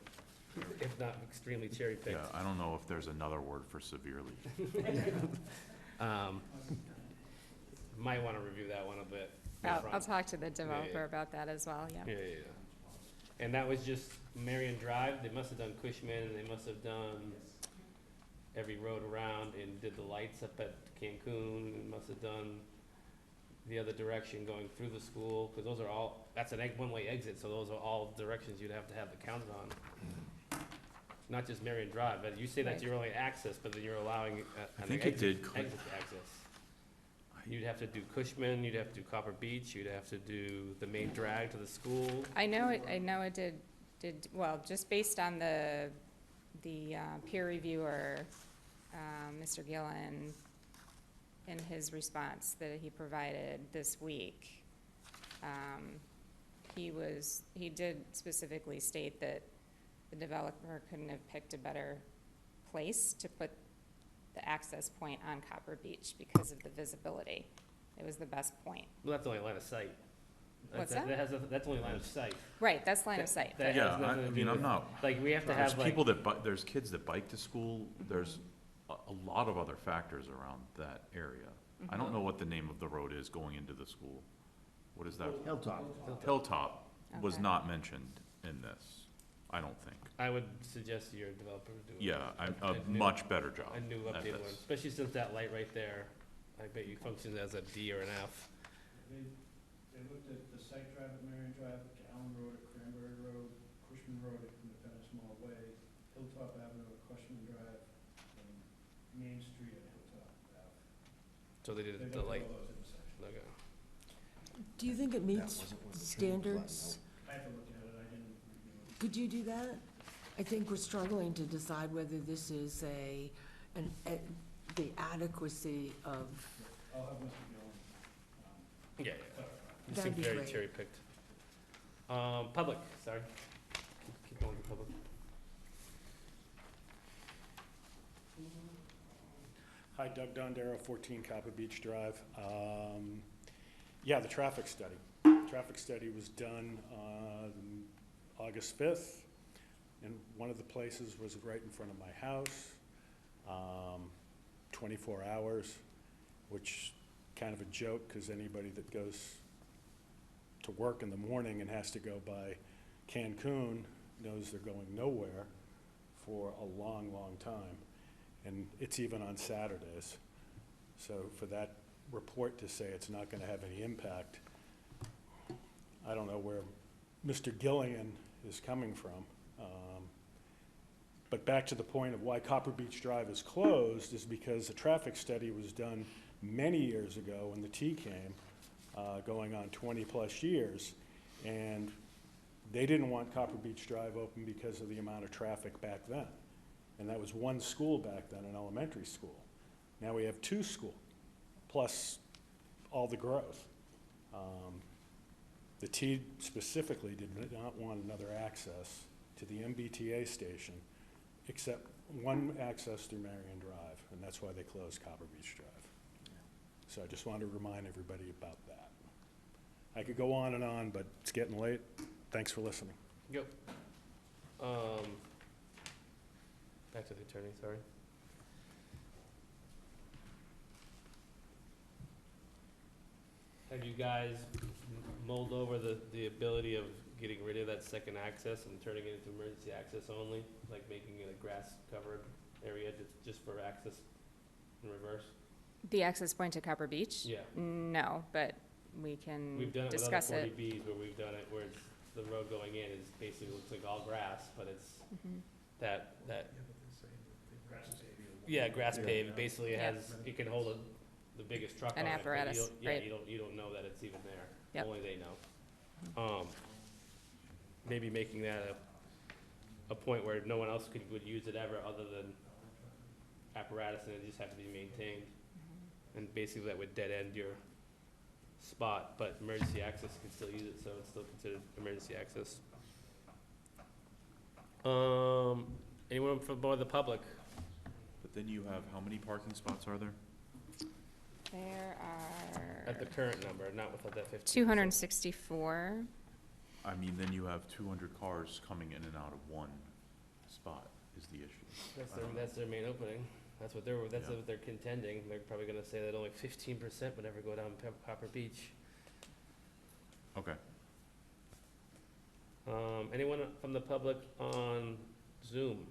if not extremely cherry-picked. Yeah, I don't know if there's another word for severely. Might want to review that one a bit. I'll talk to the yeah. developer about that as well, yeah. Yeah, yeah, yeah. And that was just Marion Drive, they must have done Cushman, and they must have done every road around, and did the lights up at Cancun, and must have done the other direction going through the school, because those are all, that's an one-way exit, so those are all directions you'd have to have the counter on. Not just Marion Drive, but you say that Right. you're only access, but then you're allowing I an think it exit, did exit to access. You'd have to do Cushman, you'd have to do Copper Beach, you'd have to do the main drag to the school. I know it did, well, just based on the peer reviewer, Mr. Gillen, in his response that he provided this week, he did specifically state that the developer couldn't have picked a better place to put the access point on Copper Beach because of the visibility. It was the best point. Well, that's only line of sight. What's That's only line of sight. Right, that's line of sight. That Yeah, has nothing to I do mean, I'm with- not, Like, we have to there's have like, people that there's kids that bike to school, there's a lot of other factors around that area. I don't know what the name of the road is going into the school. What is that? Hilltop. Hilltop was Okay. not mentioned in this, I don't think. I would suggest your developer do Yeah, a a new- much better job a new at updated one, this. especially since that light right there, I bet you functions as a D or an F. They looked at the site drive at Marion Drive, Allen Road at Cranberry Road, Cushman Road at Independence Mall Way, Hilltop Avenue at Cushman Drive, and Main Street at Hilltop Ave. So they They did looked the at light, all those intersections. okay. Do you think it meets standards? I have to look at it, I didn't review it. Could you do that? I think we're struggling to decide whether this is the adequacy of, I'll have Mr. Gillen, Yeah, yeah. clarify. It That'd seemed be very great. cherry-picked. Public, sorry. Keep going to public. Hi, Doug Dondero, 14 Copper Beach Drive. Yeah, the traffic study. Traffic study was done on August 5th, and one of the places was right in front of my house, 24 hours, which kind of a joke, because anybody that goes to work in the morning and has to go by Cancun knows they're going nowhere for a long, long time. and it's even on Saturdays. So for that report to say it's not gonna have any impact, I don't know where Mr. Gillian is coming from. But back to the point of why Copper Beach Drive is closed is because a traffic study was done many years ago when the T came, going on 20-plus years, and they didn't want Copper Beach Drive open because of the amount of traffic back then. And that was one school back then, an elementary school. Now we have two schools, plus all the growth. The T specifically did not want another access to the MBTA station, except one access through Marion Drive, and that's why they closed Copper Beach Drive. So I just wanted to remind everybody about that. I could go on and on, but it's getting late. Thanks for listening. Go. Back to the attorney, sorry. Have you guys mulled over the ability of getting rid of that second access and turning it into emergency access only? Like making it a grass-covered area just for access in reverse? The access point to Copper Beach? Yeah. No, but we can We've done it with other discuss it. 40Bs where we've done it where it's, the road going in is basically looks like all grass, but it's that. Yeah, grass paved. Basically, it Yeah. has, it can hold the biggest truck An on it. but apparatus, you don't- Yeah, right. you don't know that it's even there. Yep. Only they know. Maybe making that a point where no one else would use it ever other than apparatus, and it just have to be maintained. And basically that would dead end your spot, but emergency access can still use it, so it's still considered emergency access. Anyone from the public? But then you have, how many parking spots are there? There At the are current number, not with that 15. 264. I mean, then you have 200 cars coming in and out of one spot is the issue. That's their main opening. That's what Yeah. what they're contending. They're probably gonna say that only 15% would ever go down Copper Beach. Okay. Anyone from the public on Zoom?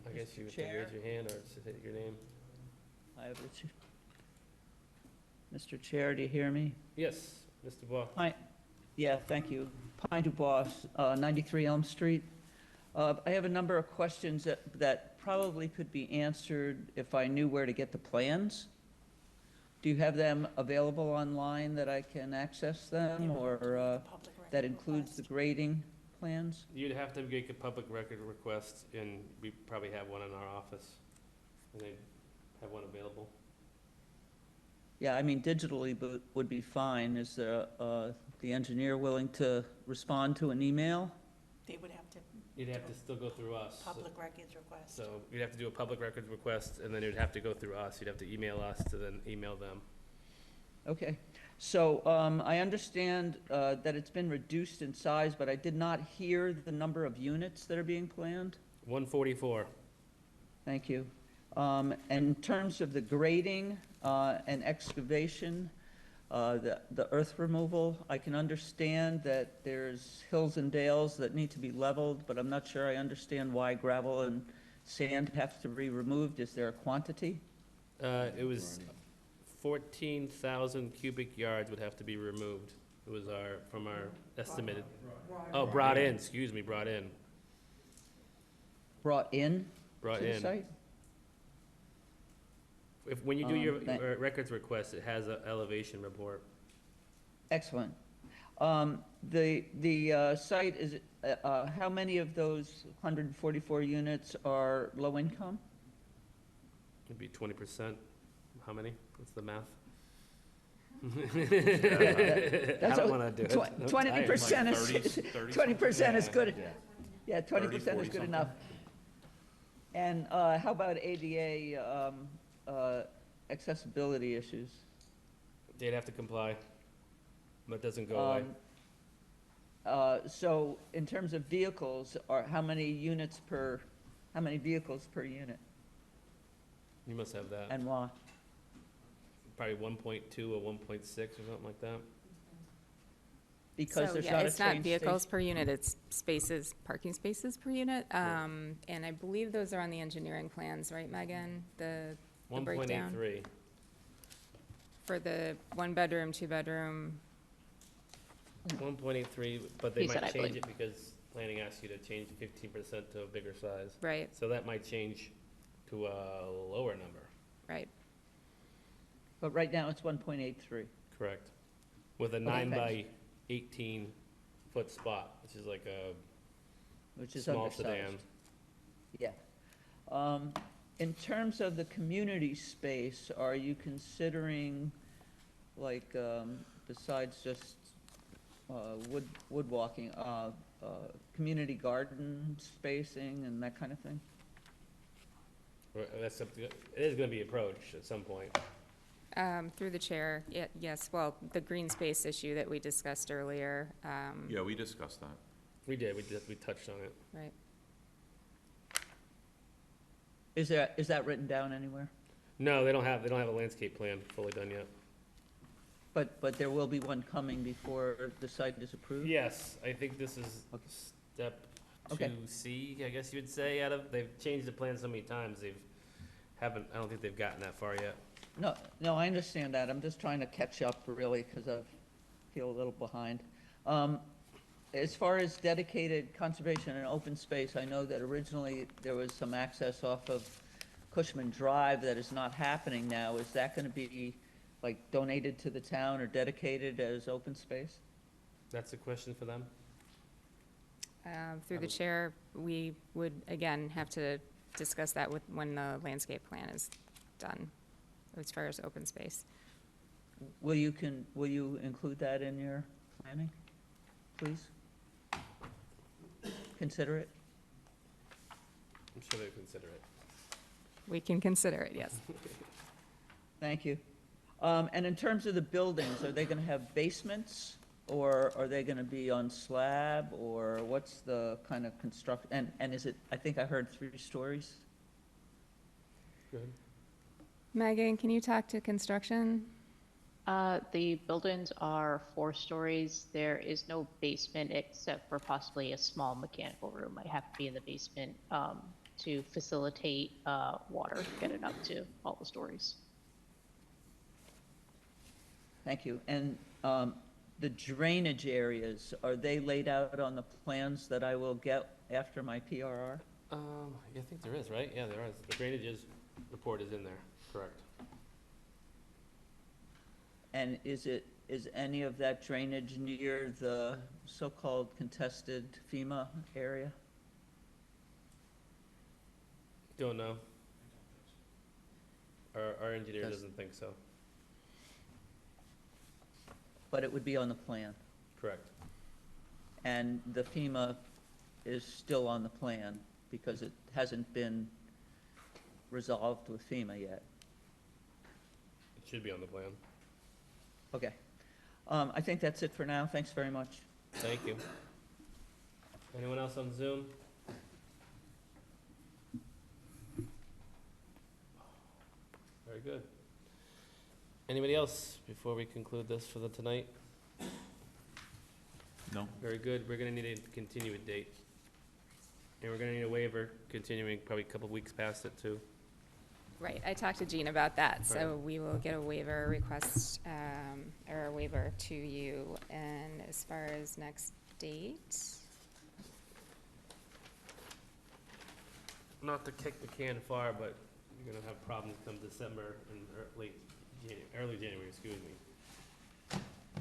I guess you have to raise your hand or say your name. I have Mr. Chair, do you hear me? Yes, Mr. Bois. Hi. Yeah, thank you. Pine DuBois, 93 Elm Street. I have a number of questions that probably could be answered if I knew where to get the plans. Do you have them available online that I can access them, or that includes the grading plans? You'd have to make a public record request, and we probably have one in our office, and they have one available. Yeah, I mean, digitally would be fine. Is there, the engineer willing to respond to an email? They would have to, You'd have to still go through us. public records request. So you'd have to do a public records request, and then you'd have to go through us. You'd have to email us to then email them. Okay, so I understand that it's been reduced in size, but I did not hear the number of units that are being planned. 144. Thank you. And in terms of the grading and excavation, the earth removal, I can understand that there's hills and dales that need to be leveled, but I'm not sure I understand why gravel and sand have to be removed. Is there a quantity? It was 14,000 cubic yards would have to be removed. It was from our estimated, brought in, excuse me, brought in. Brought in Brought to the in. site? When you do your that- records request, it has an elevation report. Excellent. The site is, how many of those 144 units are low income? It'd be 20%. How many? What's the math? I don't wanna do it. I'm tired. 20% Like is, 30, 20% is good. Yeah. Yeah, 20% 40 is good something. enough. And how about ADA accessibility issues? They'd have to comply, but it doesn't go away. So in terms of vehicles, how many vehicles per unit, You must have that. and why? Probably 1.2 or 1.6 or something like that. Because So, there's yeah, not a it's not train vehicles station? per unit, it's spaces, parking spaces per unit. And I believe those are on the engineering plans, right, Megan? The 1.83. breakdown for the one-bedroom, two-bedroom. 1.83, but they He said, might I change believe. it because planning asks you to change 15% to a bigger size. Right, So that might change to a lower number, right. But right now, it's 1.83. correct? With a Okay, 9 by thanks. 18 foot spot, which is like a Which is small undersized. sedan. Yeah. In terms of the community space, are you considering, like, besides just woodwalking, community garden spacing and that kind of thing? That's something, it is gonna be approached at some point. Through the chair, yes, well, the green space issue that we discussed earlier, Yeah, we discussed that. We did, we touched on it. right. Is that written down anywhere? No, they don't have a landscape plan fully done yet. But there will be one coming before the site is approved? Yes, I think this is Okay. step Okay. 2C, I guess you would say, they've changed the plan so many times, I don't think they've gotten that far yet. No, I understand that. I'm just trying to catch up really because I feel a little behind. As far as dedicated conservation and open space, I know that originally there was some access off of Cushman Drive that is not happening now. Is that going to be like donated to the town or dedicated as open space? That's a question for them? Through the chair, we would, again, have to discuss that when the landscape plan is done, as far as open space. Will you include that in your planning, please? Consider it? I'm sure they'll consider it. We can consider it, yes. Thank you. And in terms of the buildings, are they gonna have basements? Or are they gonna be on slab, or what's the kind of construct, and is it, I think I heard 3 stories? Good. Megan, can you talk to construction? The buildings are 4 stories. There is no basement except for possibly a small mechanical room. Might have to be in the basement to facilitate water, get it up to all the stories. Thank you. And the drainage areas, are they laid out on the plans that I will get after my PRR? Yeah, I think there is, right? Yeah, there is. The drainage report is in there, correct. And is any of that drainage near the so-called contested FEMA area? Don't know. Our engineer Yes. doesn't think so, But it would be on the plan. correct. And the FEMA is still on the plan because it hasn't been resolved with FEMA yet. It should be on the plan. Okay. I think that's it for now. Thanks very much. Thank you. Anyone else on Zoom? Very good. Anybody else before we conclude this for the tonight? No? Very good. We're gonna need a continued date. And we're gonna need a waiver, continuing probably a couple weeks past it too. Right, I talked to Jean about that, so Right. we will get a waiver request, or a waiver to you. And as far as next date, Not to kick the can far, but you're gonna have problems come December and early January, excuse me.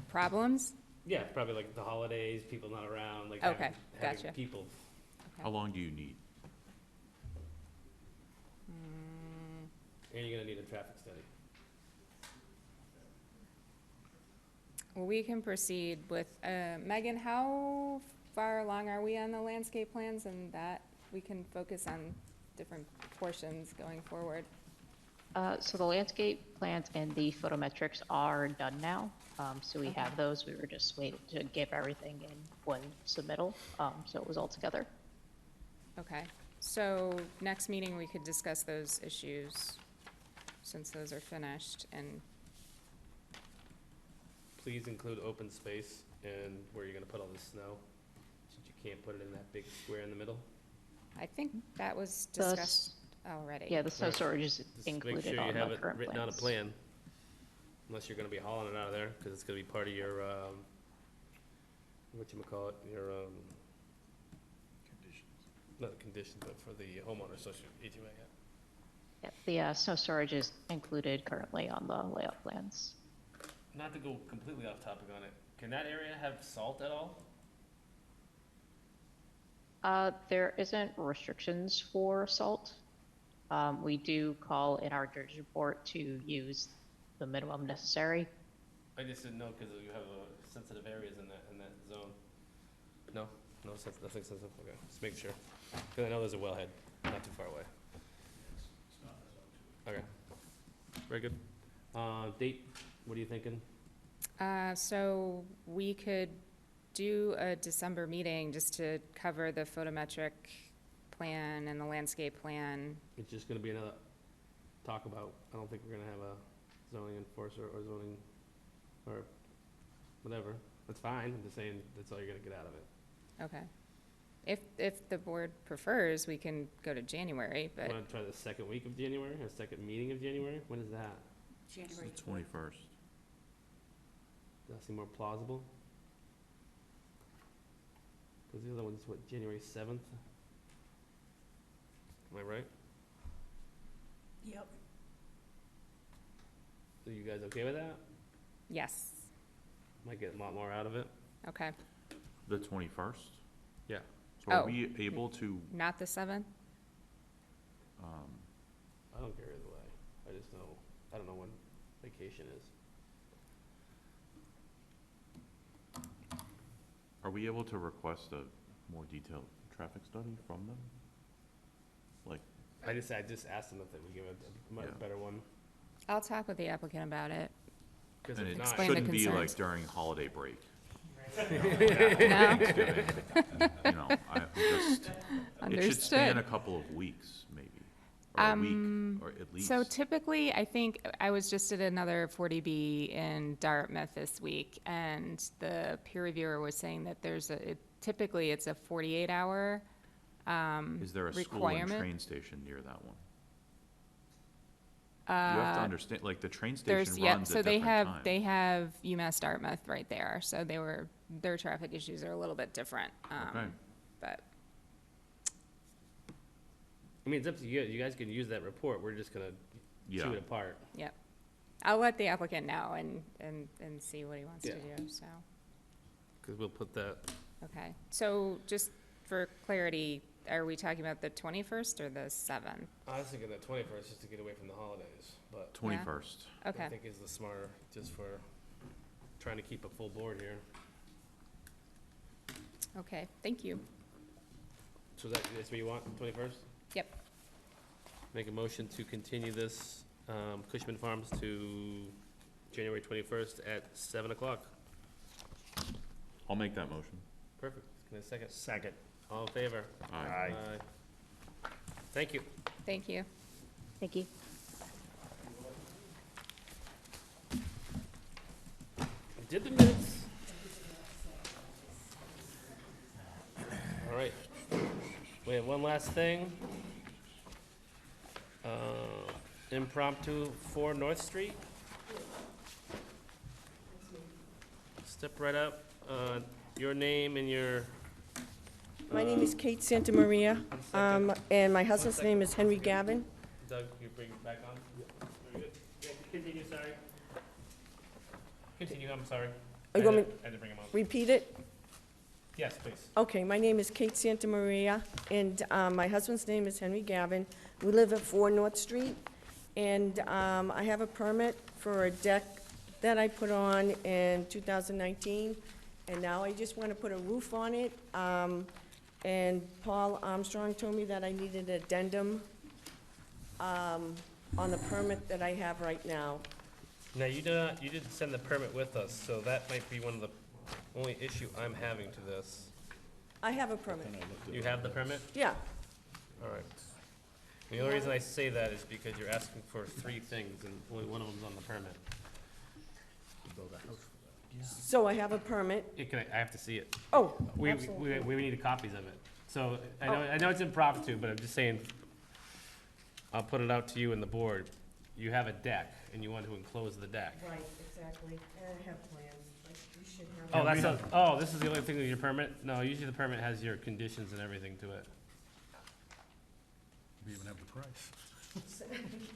problems? Yeah, probably like the holidays, people not around, like Okay, having gotcha. people. How long do you need? Mm, And you're gonna need a traffic study. Well, we can proceed with, Megan, how far along are we on the landscape plans, and that we can focus on different portions going forward? So the landscape plans and the photometrics are done now. So we have those. We were just waiting to give everything in one submittal. So it was all together. Okay, so next meeting, we could discuss those issues, since those are finished, and, Please include open space and where you're gonna put all the snow, since you can't put it in that big square in the middle. I think that was The s- discussed already. Yeah, the snow storage is Just make included sure you on have the it current written on a plans. plan, unless you're gonna be hauling it out of there, cause it's gonna be part of your, whatchamacallit, your, not a condition, but for the homeowner association, HOA, yeah. Yeah, the snow storage is included currently on the layout plans. Not to go completely off topic on it, can that area have salt at all? There isn't restrictions for salt. We do call in our dirge report to use the minimum necessary. I just didn't know, cause you have, sensitive areas in that zone. No, nothing sensitive, okay, just make sure, cause I know there's a wellhead, not too far away. Okay, very good. Date, what are you thinking? So we could do a December meeting just to cover the photometric plan and the landscape plan. It's just gonna be another talk about, I don't think we're gonna have a zoning enforcer or zoning, or whatever, that's fine, I'm just saying, that's all you're gonna get out of it. Okay. If the board prefers, we can go to January, but Wanna try the second week of January, or second meeting of January, when is that? It's January the 21st. Does that seem more plausible? Cause the other one's what, January 7th? Am I right? Yep. So you guys okay with that? yes, Might get a lot more out of it. okay. The 21st? Yeah. So are Oh. we able to, Not the 7th? I don't care either way, I just know, I don't know when vacation is. are we able to request a more detailed traffic study from them? Like, I just asked them if they would give it a much Yeah. better one, I'll talk with the applicant about it. cause and if it not. Explain the shouldn't be like concerns. during holiday break, No? Thanksgiving, you know, it should span Understood. a couple of weeks, maybe, or a week, or at least. So typically, I think, I was just at another 40B in Dartmouth this week, and the peer reviewer was saying that typically it's a 48-hour Is there a school and requirement. train station near that one? You have to understand, like, the train There's, station yeah, runs so at different times. they have UMass Dartmouth right there, so their traffic issues are a little bit different. Okay. But, I mean, it's up to you, you guys can use that report, we're just gonna Yeah. chew it apart. yep. I'll let the applicant know and see what he wants to Yeah. do, so. Cause we'll put that, Okay, so just for clarity, are we talking about the 21st or the 7th? I was thinking the 21st, just to get away from the holidays, but 21st. I Okay, think is the smarter, just for trying to keep a full board here. okay, thank you. So that's what you want, 21st? Yep. Make a motion to continue this, Cushman Farms to January 21st at 7 o'clock. I'll make that motion. Perfect. Can I second? Second. All in favor? Aye. Thank you. Thank you. Thank you. We did the minutes. All right. We have one last thing. Impromptu 4 North Street. Step right up. Your name and your, My name is Kate Santamaria, and my husband's name is Henry Gavin. Doug, you bring it back on? Very good. Yeah, continue, sorry. Continue, I'm sorry. Are you want me I had to bring him on. repeat it? Yes, please. Okay, my name is Kate Santamaria, and my husband's name is Henry Gavin. We live at 4 North Street, and I have a permit for a deck that I put on in 2019, and now I just want to put a roof on it. And Paul Armstrong told me that I needed an addendum on the permit that I have right now. Now, you didn't send the permit with us, so that might be one of the only issue I'm having to this. I have a permit. You have the permit? Yeah. All right. The only reason I say that is because you're asking for 3 things, and only one of them's on the permit. So I have a permit. I have to see it. Oh, We absolutely. need copies of it. So, I know it's impromptu, but I'm just saying, I'll put it out to you and the board. You have a deck, and you want to enclose the deck. Right, exactly. And I have plans, like, you should have. Oh, that's not, this is the only thing with your permit? No, usually the permit has your conditions and everything to it. We even have the price.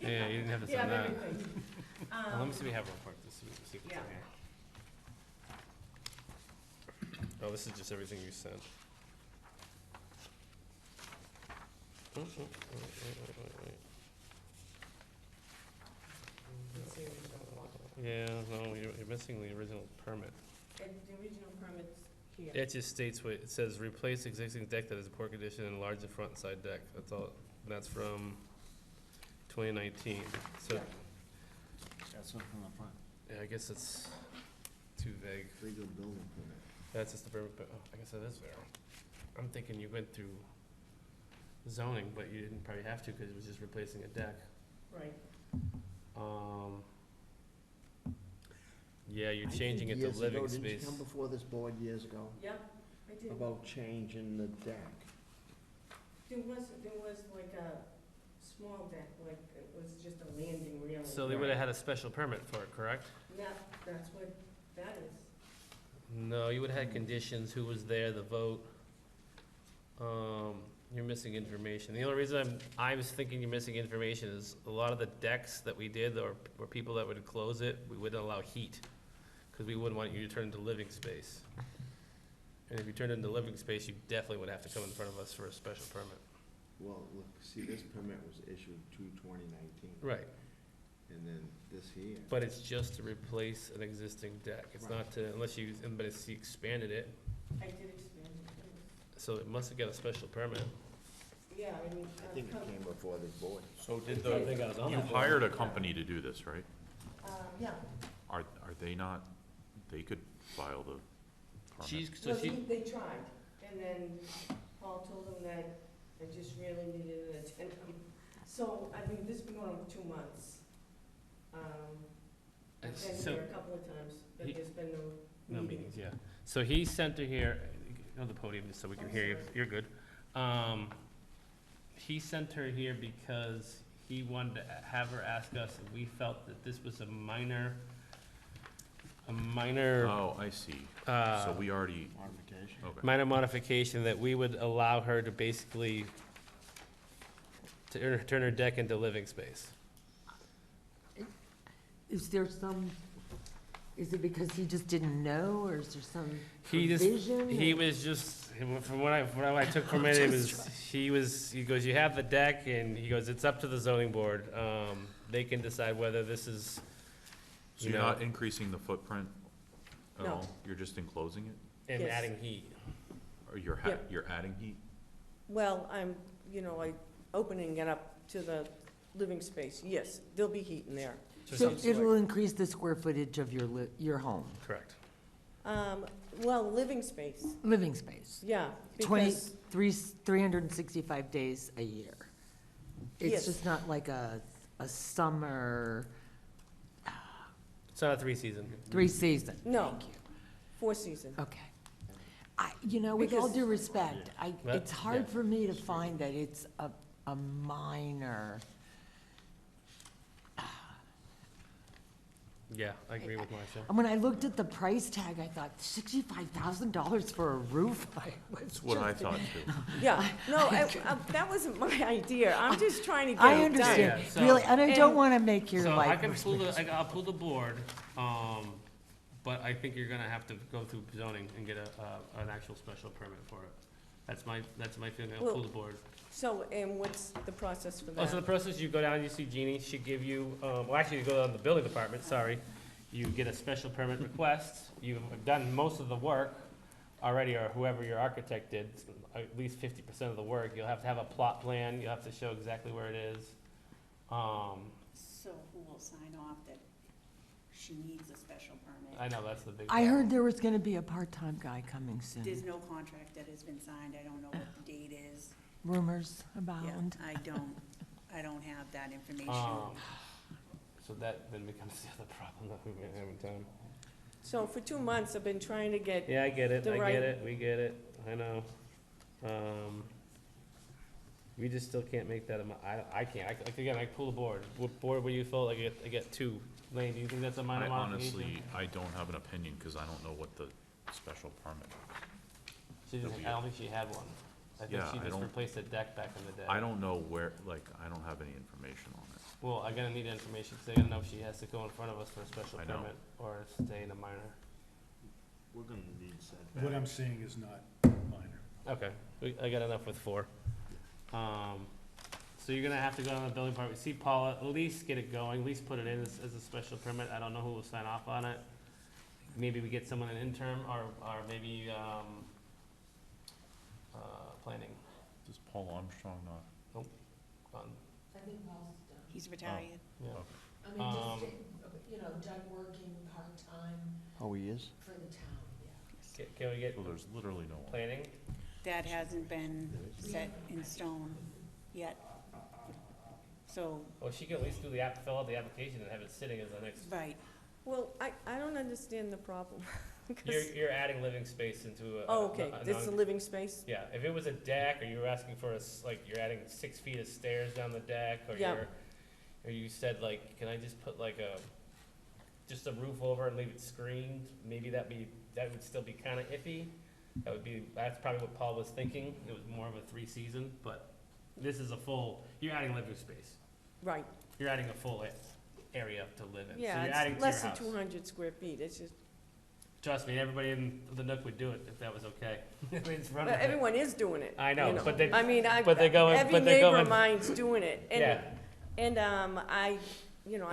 Yeah, you didn't have to Yeah, send that. everything. Well, let me see if we have real quick, to see what's in Yeah. here. Oh, this is just everything you sent. Wait. Yeah, no, you're missing the original permit. And the original permit's here. It just states what, it says replace existing deck that is in poor condition and enlarge the front and side deck. That's all, and that's from 2019. So, Yeah. That's not from the front. yeah, I guess it's too vague. Legal building permit. That's just the permit, but, I guess that is vague. I'm thinking you went through zoning, but you didn't probably have to, because it was just replacing a deck. Right. Yeah, you're changing it to living Did you space. come before this board years ago Yep, I did. about changing the deck? There was like a small deck, like it was just a landing railing. So they would have had a special permit for it, correct? That's what that is. No, you would have had conditions, who was there, the vote. You're missing information. The only reason I was thinking you're missing information is a lot of the decks that we did, or people that would close it, we wouldn't allow heat, because we wouldn't want you to turn into living space. And if you turned it into living space, you definitely would have to come in front of us for a special permit. Well, look, see, this permit was issued 2/2019. Right, And then this here. but it's just to replace an existing deck. It's not to, unless you, unless you expanded it, I did expand it. so it must have got a special permit. Yeah, I mean. I think it came before this board. So did I think I was you hired a company to do this, right? Yeah. Are they not, they could file the permit? So she, They tried, and then Paul told them that I just really needed an attendant. So, I mean, this has been going on for 2 months. I've been so, here a couple of times, but he- there's been no meetings, yeah. So he sent her here, on the podium, just so we can I'm hear you, sorry. you're good. He sent her here because he wanted to have her ask us if we felt that this was a minor, Oh, I see. So we already, Modification. okay. minor modification, that we would allow her to basically turn her deck into living space. Is there some, is it because he just didn't know, or is there some He provision? was just, from what I took from it, it was, he goes, you have the deck, and he goes, it's up to the zoning board. They can decide whether this is, So you you're know, not increasing the footprint at No. all? You're just enclosing it? and Yes. adding heat. Or Yeah. you're adding heat? Well, I'm, like opening it up to the living space. Yes, there'll be heat in there. So it will increase the square footage of your home, Correct. Well, living space, living space, yeah. 365 days a year. It's Yes. just not like a summer, It's not a 3-season. 3-season. No. Thank you. 4 season. Okay. With all Because- due respect, Well, it's hard yeah. for me to find that it's a minor. Yeah, I agree with Marcia. And when I looked at the price tag, I thought $65,000 for a roof. That's what I thought too. Yeah, no, that wasn't my idea. I'm just trying to get I it done. understand, Yeah, so- really, and I don't And- want to make your So I life. can pull I'll pull the board, but I think you're gonna have to go through zoning and get an actual special permit for it. That's my feeling, I'll pull the board. So, and what's the process for Oh, so the that? process, you go down, you see Jeannie, she give you, well, actually, you go down to the building department, sorry. You get a special permit request, you've done most of the work already, or whoever your architect did, at least 50% of the work. You'll have to have a plot plan, you'll have to show exactly where it is. So who will sign off that she needs a special permit? I know, that's the big I problem. heard there was going to be a part-time guy coming soon. There's no contract that has been signed, I don't know what the date is. Rumors Yeah, abound. I don't have that information. So that then becomes the other problem that we've been having time. So for 2 months, I've been trying to get, Yeah, I get it, The I right- get it, we get it, I know. We just still can't make that I can't, again, I pull the board. What board were you full? I get 2. Lane, do you think that's a minor I modification? honestly, I don't have an opinion, cause I don't know what the special permit is. She didn't, I don't think she had one. I think Yeah, she I just don't- replaced a deck back in the day. I don't know where, like, I don't have any information on it. Well, I'm gonna need information, because I gotta know if she has to go in front of us for a special I know. permit, or stay in a minor. We're gonna need setback. What I'm seeing is not minor. Okay, I got enough with 4. So you're gonna have to go on the building department, see Paula, at least get it going, at least put it in as a special permit. I don't know who will sign off on it. Maybe we get someone an interim, or maybe, planning. Does Paul Armstrong not? on- I think Paul's done. He's retired. yeah. I mean, Um, just, Doug working part-time Oh, he is? for the town, yeah. Can we get So there's literally no one. planning? That hasn't been set in stone yet. So, Well, she can at least do fill out the application and have it sitting as the next. right, well, I don't understand the problem. 'Cause- You're adding living space into a. Oh, okay, a this is a non- living space? Yeah, if it was a deck, or you were asking for like, you're adding 6 feet of stairs down the deck, or Yeah. or you said like, can I just put like just a roof over and leave it screened, maybe that would still be kinda iffy. That's probably what Paul was thinking, it was more of a 3-season, but this is you're adding living space. Right, You're adding a full area to live in, so you're yeah, adding it's to your less than house. 200 square feet, it's just, Trust me, everybody in the Nook would do it if that was okay. It's run but with it. everyone is doing it. I know, you but they- I mean, but they're going- every but they're neighbor going- of mine's doing it, Yeah. and, I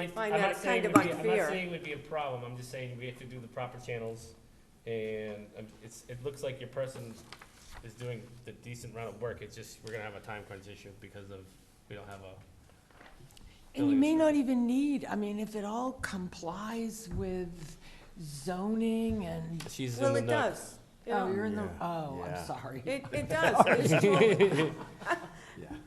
find I'm that not saying kind of it would be- I'm not unfair. saying it would be a problem, I'm just saying we have to do the proper channels, and it looks like your person is doing the decent amount of work, it's just, we're gonna have a time crunch issue because we don't have a. And you may building- not even need, I mean, if it all complies with zoning and, She's in Well, the it Nook. does. you oh, know. you're in the, Yeah, oh, yeah. I'm sorry. It does, it's true.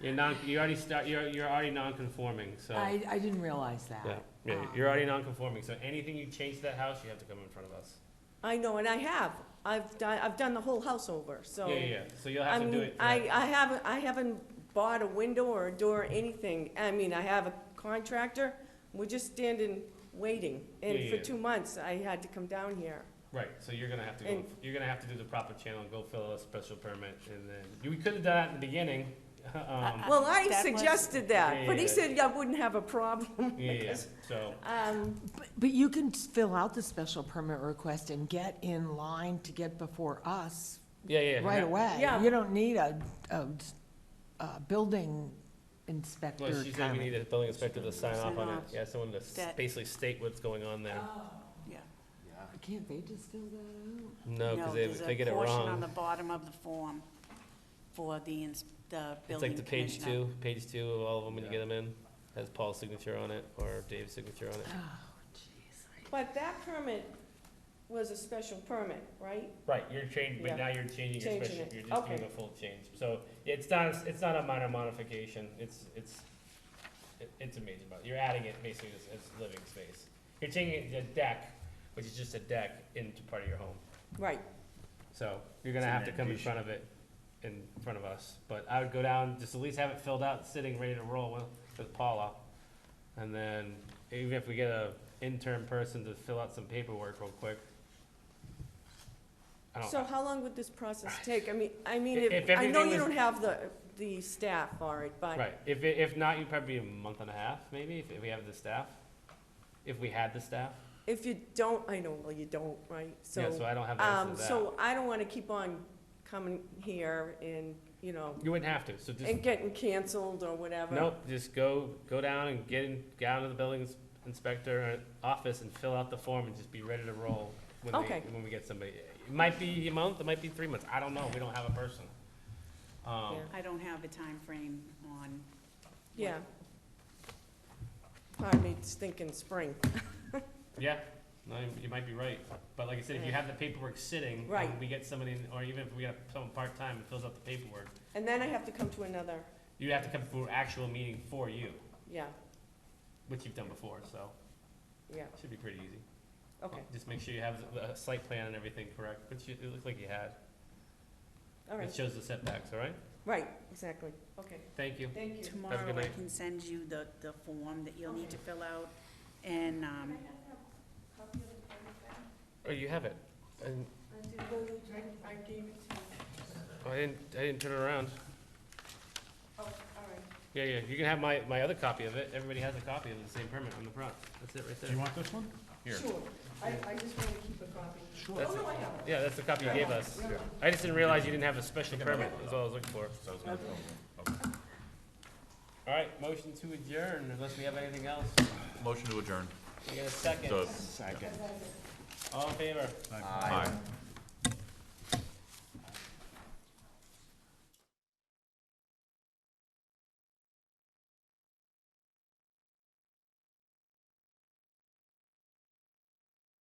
You're already non-conforming, so. I didn't realize that. Yeah, you're already non-conforming, so anything you change to that house, you have to come in front of us. I know, and I have. I've done the whole house over, so. Yeah, so you'll I have to do mean, it. I haven't bought a window or a door or anything. I mean, I have a contractor, we're just standing, waiting. And Yeah, for yeah. 2 months, I had to come down here. Right, so you're gonna have to And- you're gonna have to do the proper channel and go fill out a special permit, and then, we could have done that in the beginning. Well, I That was- suggested that, but he Yeah. said I wouldn't have a problem. Yeah, so, But you can fill out the special permit request and get in line to get before us yeah. right away. Yeah. You don't need a building Well, inspector she said we kind need a building inspector to sign off Sign on it, off. yeah, someone to That- basically state what's going on there. yeah. Can't they just fill that out? No, because there's they a get it portion on wrong. the bottom of the form for the It's building like the page commissioner. page 2 of all of them when you get them in, has Paul's signature on it, or Dave's signature on it. Oh, jeez. But that permit was a special permit, right? Right, you're changing, but Yeah. now you're changing your Changing special, it. you're just doing Okay. a full change. So, it's not a minor modification, it's a major mod, you're adding it basically as living space. You're changing the deck, which is just a deck, into part of your home. Right. So, you're gonna It's an have to come in addition. front of it, in front of us. But I would go down, just at least have it filled out, sitting, ready to roll with Paula. And then, even if we get a intern person to fill out some paperwork real quick. I don't, So how long would this process take? I mean, If I know everything you was- don't have the staff for it, but. right, if not, you'd probably be a month and a half, maybe, if we have the staff. If we had the staff. If you don't, I know, well, you don't, right? Yeah, so I don't have the answer to that. So I don't wanna keep on coming here and, You wouldn't have to, so just, and getting canceled or whatever. nope, just go down and get down to the building inspector office and fill out the form and just be ready to roll Okay. when we get somebody. It might be a month, it might be 3 months, I don't know, we don't have a person. Yeah. I don't have a time frame on. Yeah. Part of me's thinking spring. Yeah, no, you might be right, but like I said, if you have the paperwork sitting, Right. and we get somebody, or even if we got someone part-time and fills out the paperwork, And then I have to come to another, you have to come for actual meeting for you, yeah, which you've done before, so yeah. it should be pretty easy. Okay, Just make sure you have the site plan and everything correct, which it looked like you had. all It right, shows the setbacks, all right? right, exactly, okay, Thank you. thank you. Tomorrow I night. can send you the form that you'll need to fill out, and, Oh, you have it. And, I gave it to you. oh, I didn't turn it around. Oh, all right. Yeah, yeah, you can have my other copy of it. Everybody has a copy of the same permit on the front. That's it right there. Do you want this one? Here. Sure, I just want to keep a copy. That's Oh, it. no, I have it. Yeah, that's the copy you gave us. I just didn't realize you didn't have a special permit, is all I was looking for. All right, motion to adjourn, unless we have anything else. Motion to adjourn. We got a second. So- Second. All in favor? Aye.